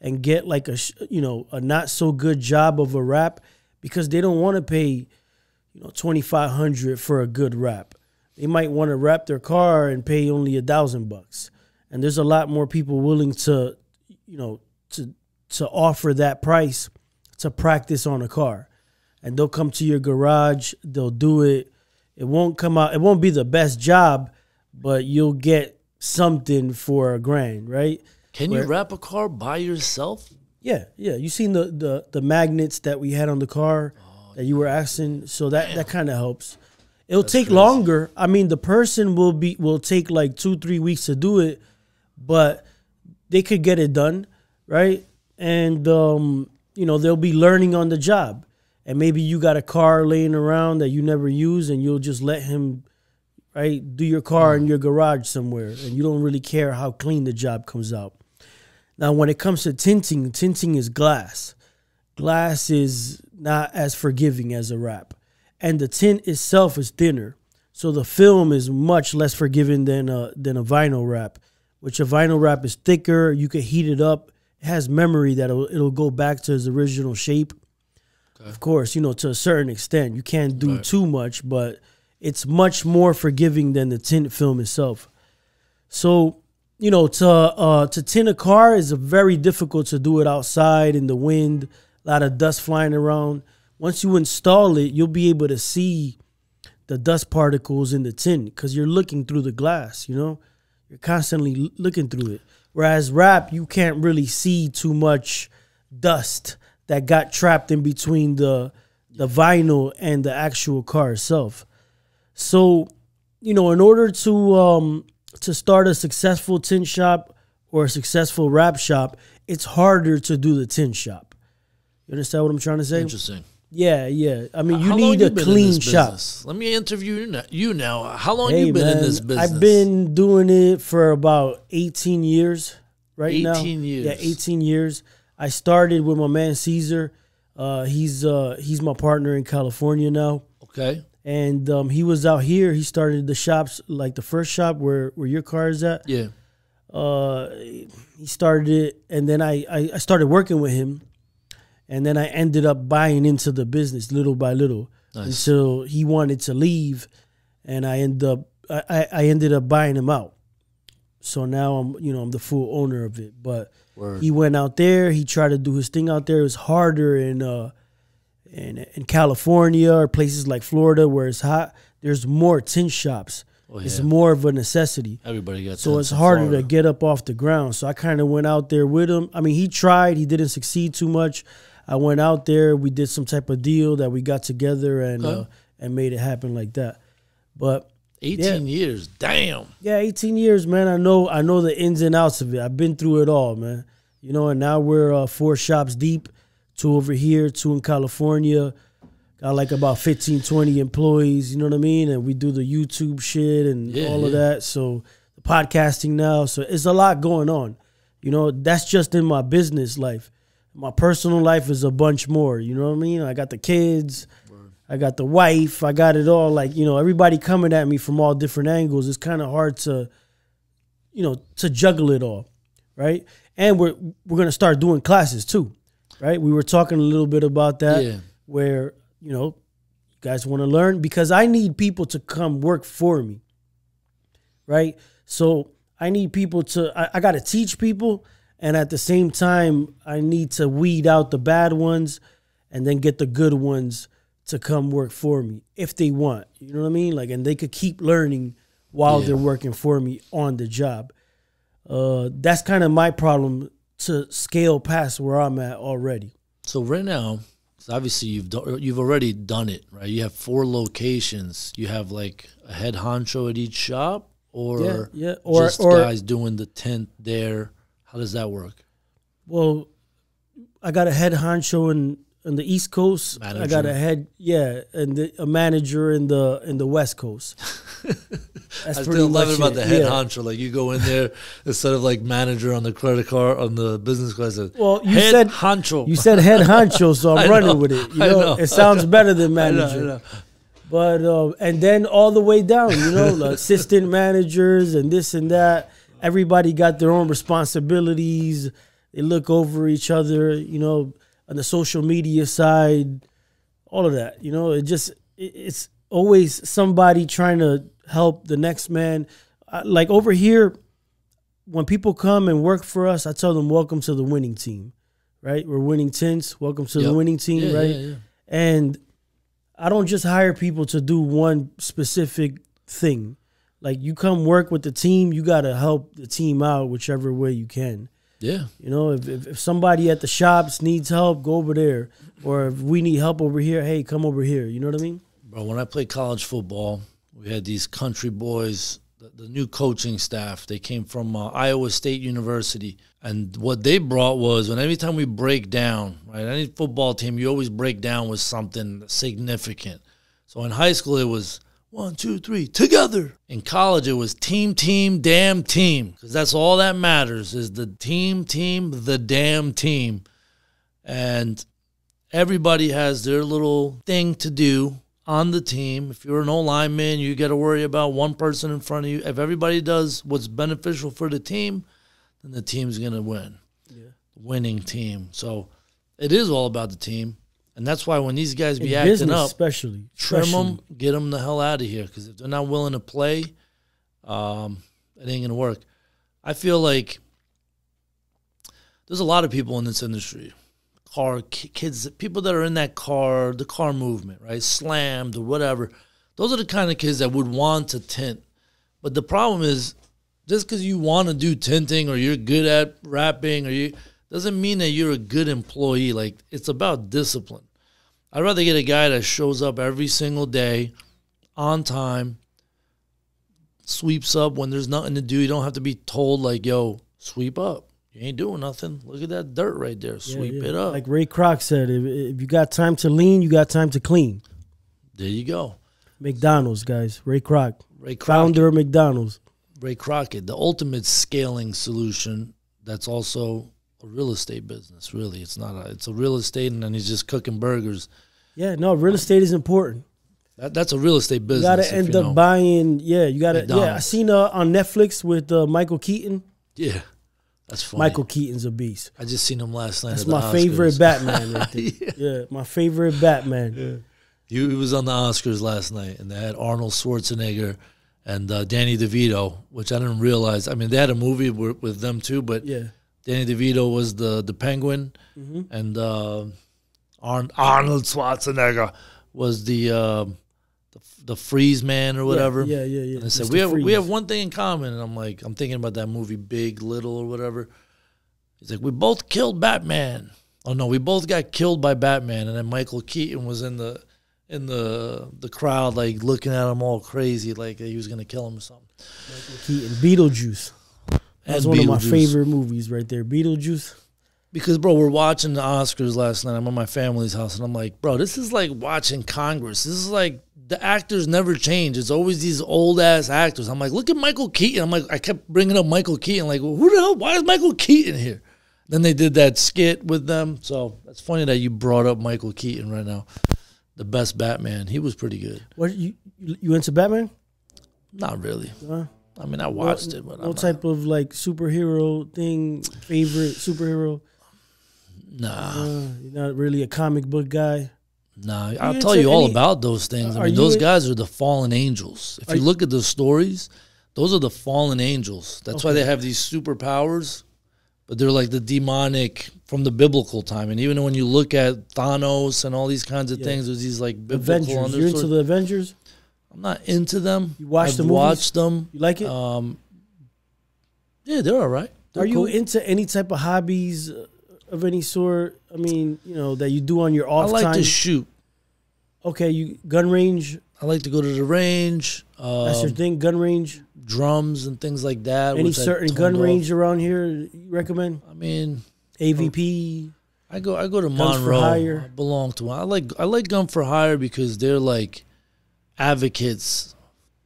and get like a not so good job of a rap because they don't want to pay, $2,500 for a good rap. They might want to wrap their car and pay only $1,000, and there's a lot more people willing to, to offer that price to practice on a car, and they'll come to your garage. They'll do it. It won't come out. It won't be the best job, but you'll get something for $1,000, right? Can you wrap a car by yourself? Yeah. You seen the magnets that we had on the car that you were asking? So that kind of helps. It'll take longer. I mean, the person will take like 2-3 weeks to do it, but they could get it done, right? And they'll be learning on the job. And maybe you got a car laying around that you never use, and you'll just let him, right, do your car in your garage somewhere, and you don't really care how clean the job comes out. Now, when it comes to tinting is glass. Glass is not as forgiving as a wrap. And the tint itself is thinner. So the film is much less forgiving than a vinyl wrap, which a vinyl wrap is thicker. You can heat it up. It has memory that it'll go back to its original shape. Okay. Of course, to a certain extent. You can't do too much, but it's much more forgiving than the tint film itself. So, to tint a car is very difficult to do it outside in the wind, a lot of dust flying around. Once you install it, you'll be able to see the dust particles in the tint because you're looking through the glass, You're constantly looking through it. Whereas wrap, you can't really see too much dust that got trapped in between the vinyl and the actual car itself. So, in order to start a successful tint shop or a successful wrap shop, it's harder to do the tint shop. You understand what I'm trying to say? Interesting. Yeah. I mean, you need a clean shop. Let me interview you now. How long have you been in this business? I've been doing it for about 18 years now. 18 years. Yeah, 18 years. I started with my man Caesar. He's my partner in California now. Okay. And he was out here. He started the shops, like the first shop where your car is at. Yeah. He started it, and then I started working with him. And then I ended up buying into the business little by little until he wanted to leave, and I ended up buying him out. So now I'm the full owner of it. But he went out there. He tried to do his thing out there. It was harder in California or places like Florida where it's hot. There's more tint shops. Oh, yeah. It's more of a necessity. Everybody got so it's harder to get up off the ground. So I kind of went out there with him. I mean, he tried. He didn't succeed too much. I went out there. We did some type of deal that we got together and made it happen like that. But 18 years, damn. Yeah, 18 years, man. I know the ins and outs of it. I've been through it all, man. And now we're 4 shops deep, 2 over here, 2 in California. Got like about 15, 20 employees, you know what I mean? And we do the YouTube shit and all of that. So the podcasting now. So it's a lot going on. That's just in my business life. My personal life is a bunch more, you know what I mean? I got the kids, I got the wife, I got it all. Like, everybody coming at me from all different angles. It's kind of hard to, to juggle it all, right? And we're going to start doing classes too, right? We were talking a little bit about that where, you guys want to learn because I need people to come work for me, right? So I need people I got to teach people. And at the same time, I need to weed out the bad ones and then get the good ones to come work for me if they want. You know what I mean? And they could keep learning while they're working for me on the job. That's kind of my problem to scale past where I'm at already. So right now, obviously you've already done it, right? You have 4 locations. You have like a head honcho at each shop, or just guys doing the tint there. How does that work? Well, I got a head honcho in the East Coast. Manager. I got a head, and a manager in the West Coast. That's I pretty still love much it about the head yeah. honcho. Like you go in there instead of like manager on the credit card on the business card. Says, Well, you head said honcho. You said head honcho, so I'm running with it. You I know, know. it sounds better than I manager. know. But and then all the way down, you know, the assistant managers and this and that. Everybody got their own responsibilities. They look over each other, you know, on the social media side, all of that. You know, it's always somebody trying to help the next man. Like over here, when people come and work for us, I tell them, welcome to the winning team, right? We're winning tints. Welcome to the winning team, Yeah, right? yeah. And I don't just hire people to do one specific thing. Like you come work with the team, you got to help the team out whichever way you can. Yeah. You know, if somebody at the shops needs help, go over there. Or if we need help over here, hey, come over here. You know what I mean? Bro, when I played college football, we had these country boys, the new coaching staff. They came from Iowa State University. And what they brought was when every time we break down, right, any football team, you always break down with something significant. So in high school, it was 1, 2, 3, together. In college, it was team, damn team. Because that's all that matters is the team, the damn team. And everybody has their little thing to do on the team. If you're an O-lineman, you got to worry about one person in front of you. If everybody does what's beneficial for the team, then the team's going to win. Yeah. Winning team. So it is all about the team. And that's why when these guys be acting up, especially trim them, get them the hell out of here. Because if they're not willing to play, it ain't going to work. I feel like there's a lot of people in this industry. Kids, people that are in that the car movement, right? Slammed or whatever. Those are the kind of kids that would want to tint. But the problem is, just because you want to do tinting or you're good at rapping doesn't mean that you're a good employee. Like, it's about discipline. I'd rather get a guy that shows up every single day, on time, sweeps up when there's nothing to do. You don't have to be told, like, yo, sweep up. You ain't doing nothing. Look at that dirt right there. Sweep it up. Like Ray Kroc said, if you got time to lean, you got time to clean. There you go. McDonald's, guys. Ray Kroc. Ray Kroc. Founder of McDonald's. Ray Crockett, the ultimate scaling solution that's also a real estate business, really. It's a real estate, and then he's just cooking burgers. Yeah, no, real estate is important. That's a real estate business. You got to end up buying, you got to, I seen on Netflix with Michael Keaton. Yeah, that's funny. Michael Keaton's a beast. I just seen him last night. That's at the my Oscars. favorite Batman right there. Yeah, my favorite Batman. Yeah. He was on the Oscars last night, and they had Arnold Schwarzenegger and Danny DeVito, which I didn't realize. I mean, they had a movie with them too, but Danny DeVito was the Penguin, and Arnold Schwarzenegger was the Freeze Man or whatever. Yeah. And I said, we have one thing in common, and I'm thinking about that movie Big, Little, or whatever. He's like, we both killed Batman. Oh no, we both got killed by Batman, and then Michael Keaton was in the crowd, like looking at him all crazy, like he was gonna kill him or something. Michael Keaton, Beetlejuice. That's one of my favorite movies right there, Beetlejuice. Because, bro, we're watching the Oscars last night. I'm at my family's house, and I'm like, bro, this is like watching Congress. This is like the actors never change. It's always these old-ass actors. I'm like, look at Michael Keaton. I'm like, I kept bringing up Michael Keaton. Like, well, who the hell? Why is Michael Keaton here? Then they did that skit with them. So that's funny that you brought up Michael Keaton right now. The best Batman. He was pretty good. What you into Batman? Not really. I mean, I watched it, but no type of like superhero thing. Favorite superhero? Nah. You're not really a comic book guy. Nah, I'll tell you all about those things. I mean, those guys are the fallen angels. If you look at the stories, those are the fallen angels. That's why they have these superpowers. But they're like the demonic from the biblical time. And even when you look at Thanos and all these kinds of things, there's these like biblical Avengers. You're into the Avengers? I'm not into them. You watch the movies? Watched them. You like it? Yeah, they're all right. They're cool. You into any type of hobbies of any sort? I mean, that you do on your off time? I like to shoot. Okay, you gun range? I like to go to the range. That's your thing, gun range? Drums and things like that. Any certain gun range around here you recommend? I mean, AVP? I go to Guns for Monroe. Hire. I belong to one. I like Gun for Hire because they're like advocates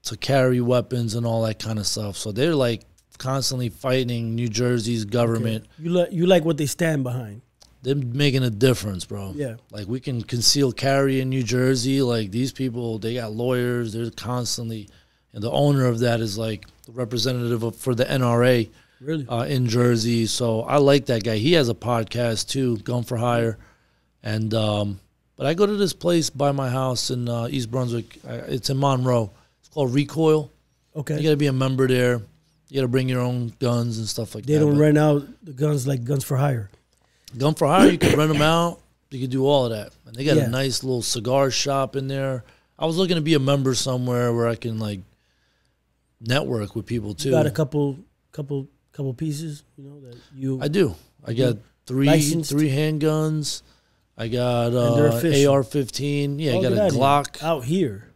to carry weapons and all that kind of stuff. So they're like constantly fighting New Jersey's government. Okay. You like what they stand behind. They're making a difference, bro. Yeah. Like, we can conceal carry in New Jersey. Like, these people, they got lawyers. They're constantly, and the owner of that is like the representative for the NRA. Really? In Jersey. So I like that guy. He has a podcast too, Gun for Hire. And but I go to this place by my house in East Brunswick. It's in Monroe. It's called Recoil. Okay. You got to be a member there. You got to bring your own guns and stuff like that. They don't rent out the guns like Guns for Hire. Gun for Hire, you can rent them out. You can do all of that. And they got Yeah. a nice little cigar shop in there. I was looking to be a member somewhere where I can like network with people too. You got a couple pieces, that you. I do. I got three handguns. I got AR-15. Yeah, I got a Glock. Out here.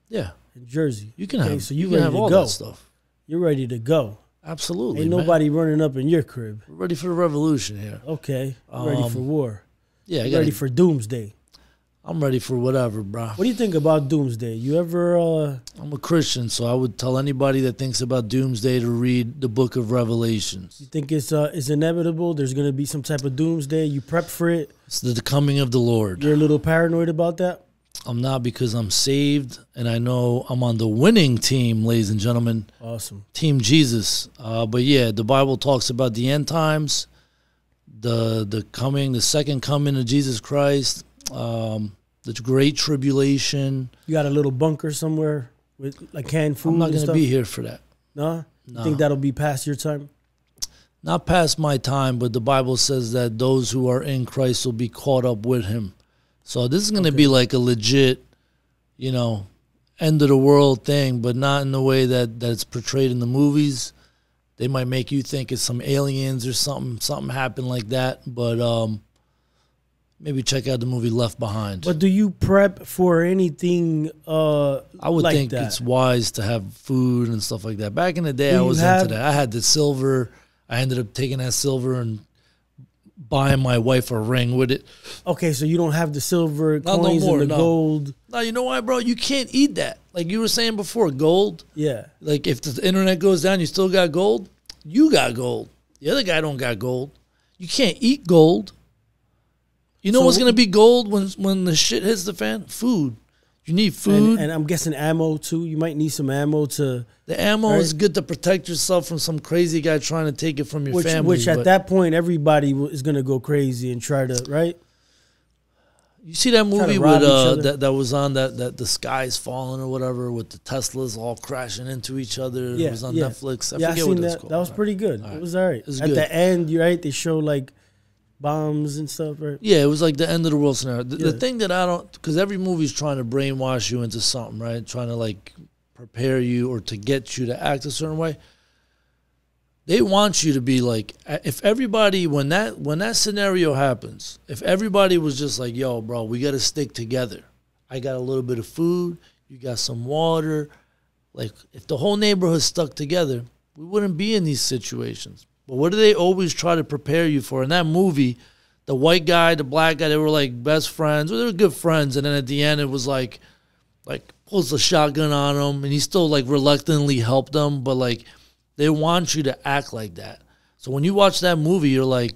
Yeah. In Jersey. You can have, so you ready can have to all go. that stuff. You're ready to go. Absolutely, Ain't man. nobody running up in your crib. We're ready for the revolution here. Okay. Ready for war. Yeah, ready for doomsday. I'm ready for whatever, bro. What do you think about doomsday? You ever... I'm a Christian, so I would tell anybody that thinks about doomsday to read the book of Revelations. You think it's inevitable? There's going to be some type of doomsday? You prep for it? It's the coming of the Lord. You're a little paranoid about that? I'm not, because I'm saved, and I know I'm on the winning team, ladies and gentlemen. Awesome. Team Jesus. But yeah, the Bible talks about the end times, the second coming of Jesus Christ, the great tribulation. You got a little bunker somewhere with like canned food? I'm not going to be here for that. No? You think that'll be past your time? Not past my time, but the Bible says that those who are in Christ will be caught up with him. So this is going to be like a legit, end of the world thing, but not in the way that it's portrayed in the movies. They might make you think it's some aliens or something happened like that. But maybe check out the movie Left Behind. But do you prep for anything I would like think that? It's wise to have food and stuff like that. Back in the day, I was into that. I had the silver. I ended up taking that silver and buying my wife a ring with it. Okay, so you don't have the silver Not coins no more, and the gold. No, you know why, bro? You can't eat that. Like you were saying before, gold. Yeah. Like if the internet goes down, you still got gold. You got gold. The other guy don't got gold. You can't eat gold. You know what's gonna be gold when the shit hits the fan? Food. You need food. And I'm guessing ammo too. You might need some ammo to... The ammo is good to protect yourself from some crazy guy trying to take it from your family. Which at that point, everybody is going to go crazy and try to, right? You see that movie with that was on that the sky's falling or whatever, with the Teslas all crashing into each other. Yeah, it was on Netflix. I forget seen what it's that. called. That was pretty good. It was all right. It was at good. the end, you're right, they show like bombs and stuff, right? Yeah, it was like the end of the world scenario. The thing that I don't, because every movie's trying to brainwash you into something, right? Trying to like prepare you or to get you to act a certain way. They want you to be like, if everybody, when that scenario happens, if everybody was just like, yo, bro, we got to stick together. I got a little bit of food. You got some water. Like, if the whole neighborhood stuck together, we wouldn't be in these situations. But what do they always try to prepare you for? In that movie, the white guy, the black guy, they were like best friends. Well, they were good friends. And then at the end, it was like pulls the shotgun on him. And he still like reluctantly helped them. But like, they want you to act like that. So when you watch that movie, you're like,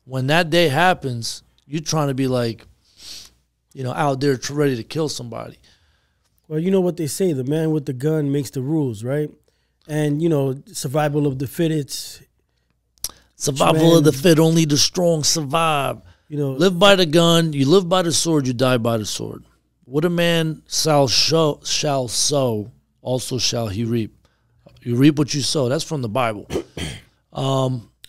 when that day happens, you're trying to be like, out there ready to kill somebody. Well, you know what they say, the man with the gun makes the rules, right? And, survival of the fittest. Survival of the fit, only the strong survive. Live by the gun, you live by the sword, you die by the sword. What a man shall sow, also shall he reap. You reap what you sow. That's from the Bible.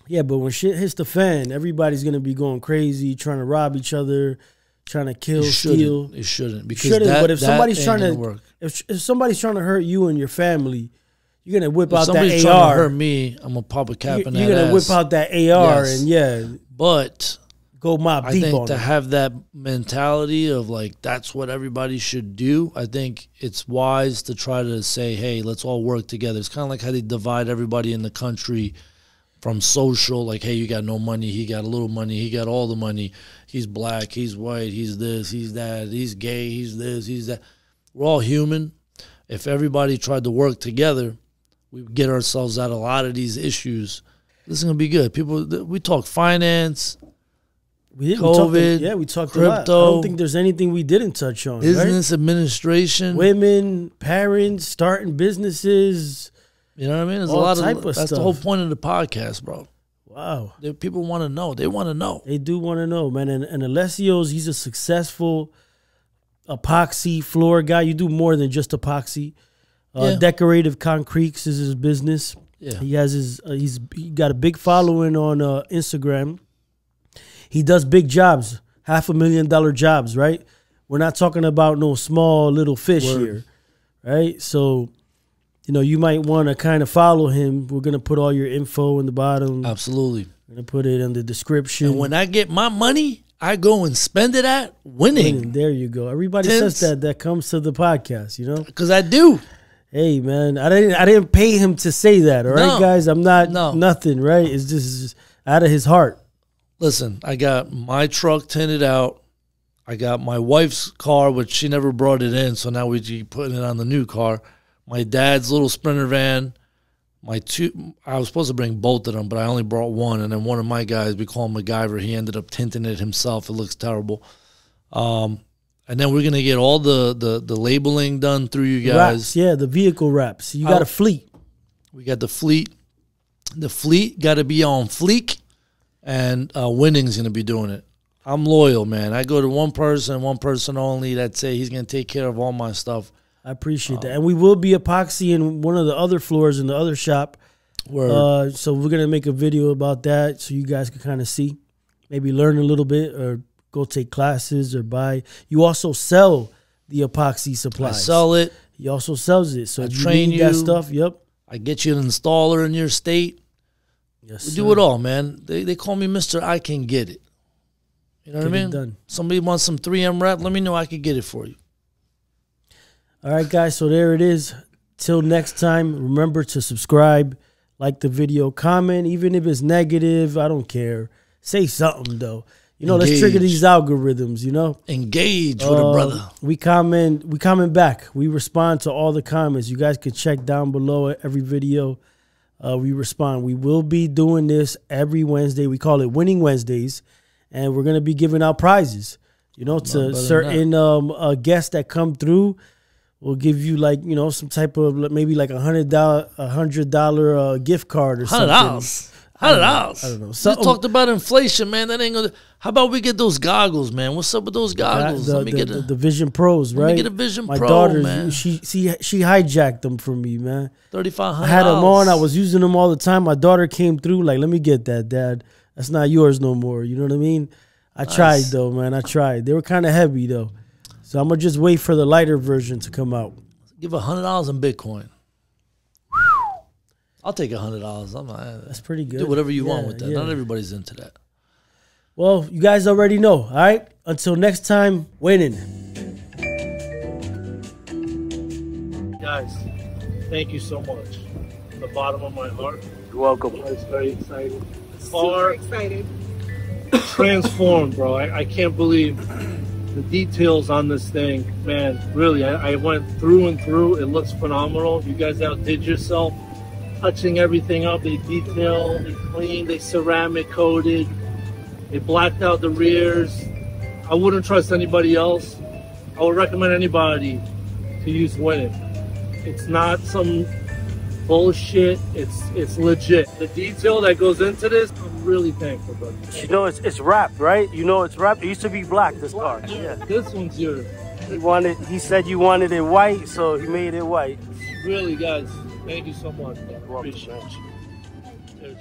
Yeah, but when shit hits the fan, everybody's going to be going crazy, trying to rob each other, trying to kill, steal. It shouldn't. Because but if somebody's trying to work. If somebody's trying to hurt you and your family, you're going to whip out that AR. If somebody's trying to hurt me, I'm going to pop a cap in that You're going to whip out that AR and But go mob deep on it. I think to have that mentality of like, that's what everybody should do, I think it's wise to try to say, hey, let's all work together. It's kind of like how they divide everybody in the country from social, like, hey, you got no money, he got a little money, he got all the money, he's black, he's white, he's this, he's that, he's gay, he's this, he's that. We're all human. If everybody tried to work together, we would get ourselves out of a lot of these issues. This is going to be good. People, we talk finance, COVID, we talked crypto. a lot. I don't think there's anything we didn't touch on. Business right? administration. Women, parents, starting businesses. You know what I mean? There's all a lot type of of that's stuff. the whole point of the podcast, bro. Wow. People want to know. They want to know. They do want to know, man. And Alessio's, he's a successful epoxy floor guy. You do more than just epoxy. Decorative concretes is his business. Yeah. He has his he got a big following on Instagram. He does big jobs, $500,000 jobs, right? We're not talking about no small little fish here, right? So, you know, you might want to kind of follow him. We're going to put all your info in the bottom. Absolutely. We're going to put it in the description. And when I get my money, I go and spend it at winning. There you go. Everybody says that comes to the podcast, you know? Because I do. Hey, man, I didn't pay him to say that, all right, guys? I'm not nothing, right? It's just out of his heart. Listen, I got my truck tinted out. I got my wife's car, which she never brought it in, so now we keep putting it on the new car. My dad's little Sprinter van. I was supposed to bring both of them, but I only brought one. And then one of my guys, we call him MacGyver, he ended up tinting it himself. It looks terrible. And then we're going to get all the labeling done through you guys. Wraps, the vehicle wraps. You got a fleet. We got the fleet. The fleet got to be on fleek, and Winning's going to be doing it. I'm loyal, man. I go to one person only that say he's going to take care of all my stuff. I appreciate that. And we will be epoxying one of the other floors in the other shop. So we're going to make a video about that so you guys can kind of see, maybe learn a little bit or go take classes or buy. You also sell the epoxy supplies. I sell it. He also sells it. So I if train you need that stuff, I get you an installer in your state. Yes, we do it all, man. They call me Mr. I Can Get It. You know what I mean? Done. Somebody wants some 3M wrap, let me know, I can get it for you. All right, guys, so there it is. Till next time, remember to subscribe, like the video, comment, even if it's negative, I don't care. Say something, though. You know, let's trigger these algorithms, you know? Engage with a brother. We comment back. We respond to all the comments. You guys can check down below every video. We respond. We will be doing this every Wednesday. We call it Winning Wednesdays. And we're going to be giving out prizes, you know, to certain guests that come through. We'll give you, like, you know, some type of maybe like $100 gift card or something. $100. I don't know. We talked about inflation, man. That ain't gonna. How about we get those goggles, man? What's up with those goggles? Let me get the Vision Pros, right? Let me get a Vision Pro, my daughter, man. She hijacked them from me, man. $3,500. I had them on. I was using them all the time. My daughter came through, like, let me get that, Dad. That's not yours no more. You know what I mean? I tried though, man. I tried. They were kind of heavy though, so I'm gonna just wait for the lighter version to come out. Give $100 in Bitcoin. I'll take $100. That's pretty good. Do whatever you want with that. Not everybody's into that. Well, you guys already know. All right. Until next time, winning. Guys, thank you so much. From the bottom of my heart. You're welcome. I was very excited. Super excited. Transformed, bro. I can't believe the details on this thing. Man, really, I went through and through. It looks phenomenal. You guys outdid yourself. Touching everything up. They detailed, they cleaned, they ceramic coated, they blacked out the rears. I wouldn't trust anybody else. I would recommend anybody to use Winning. It's not some bullshit. It's legit. The detail that goes into this, I'm really thankful, brother. You know, it's wrapped, right? You know it's wrapped. It used to be black, this car. Yeah. This one's yours. He said you wanted it white, so he made it white. Really, guys, thank you so much. Welcome, Appreciate man. you. Cheers.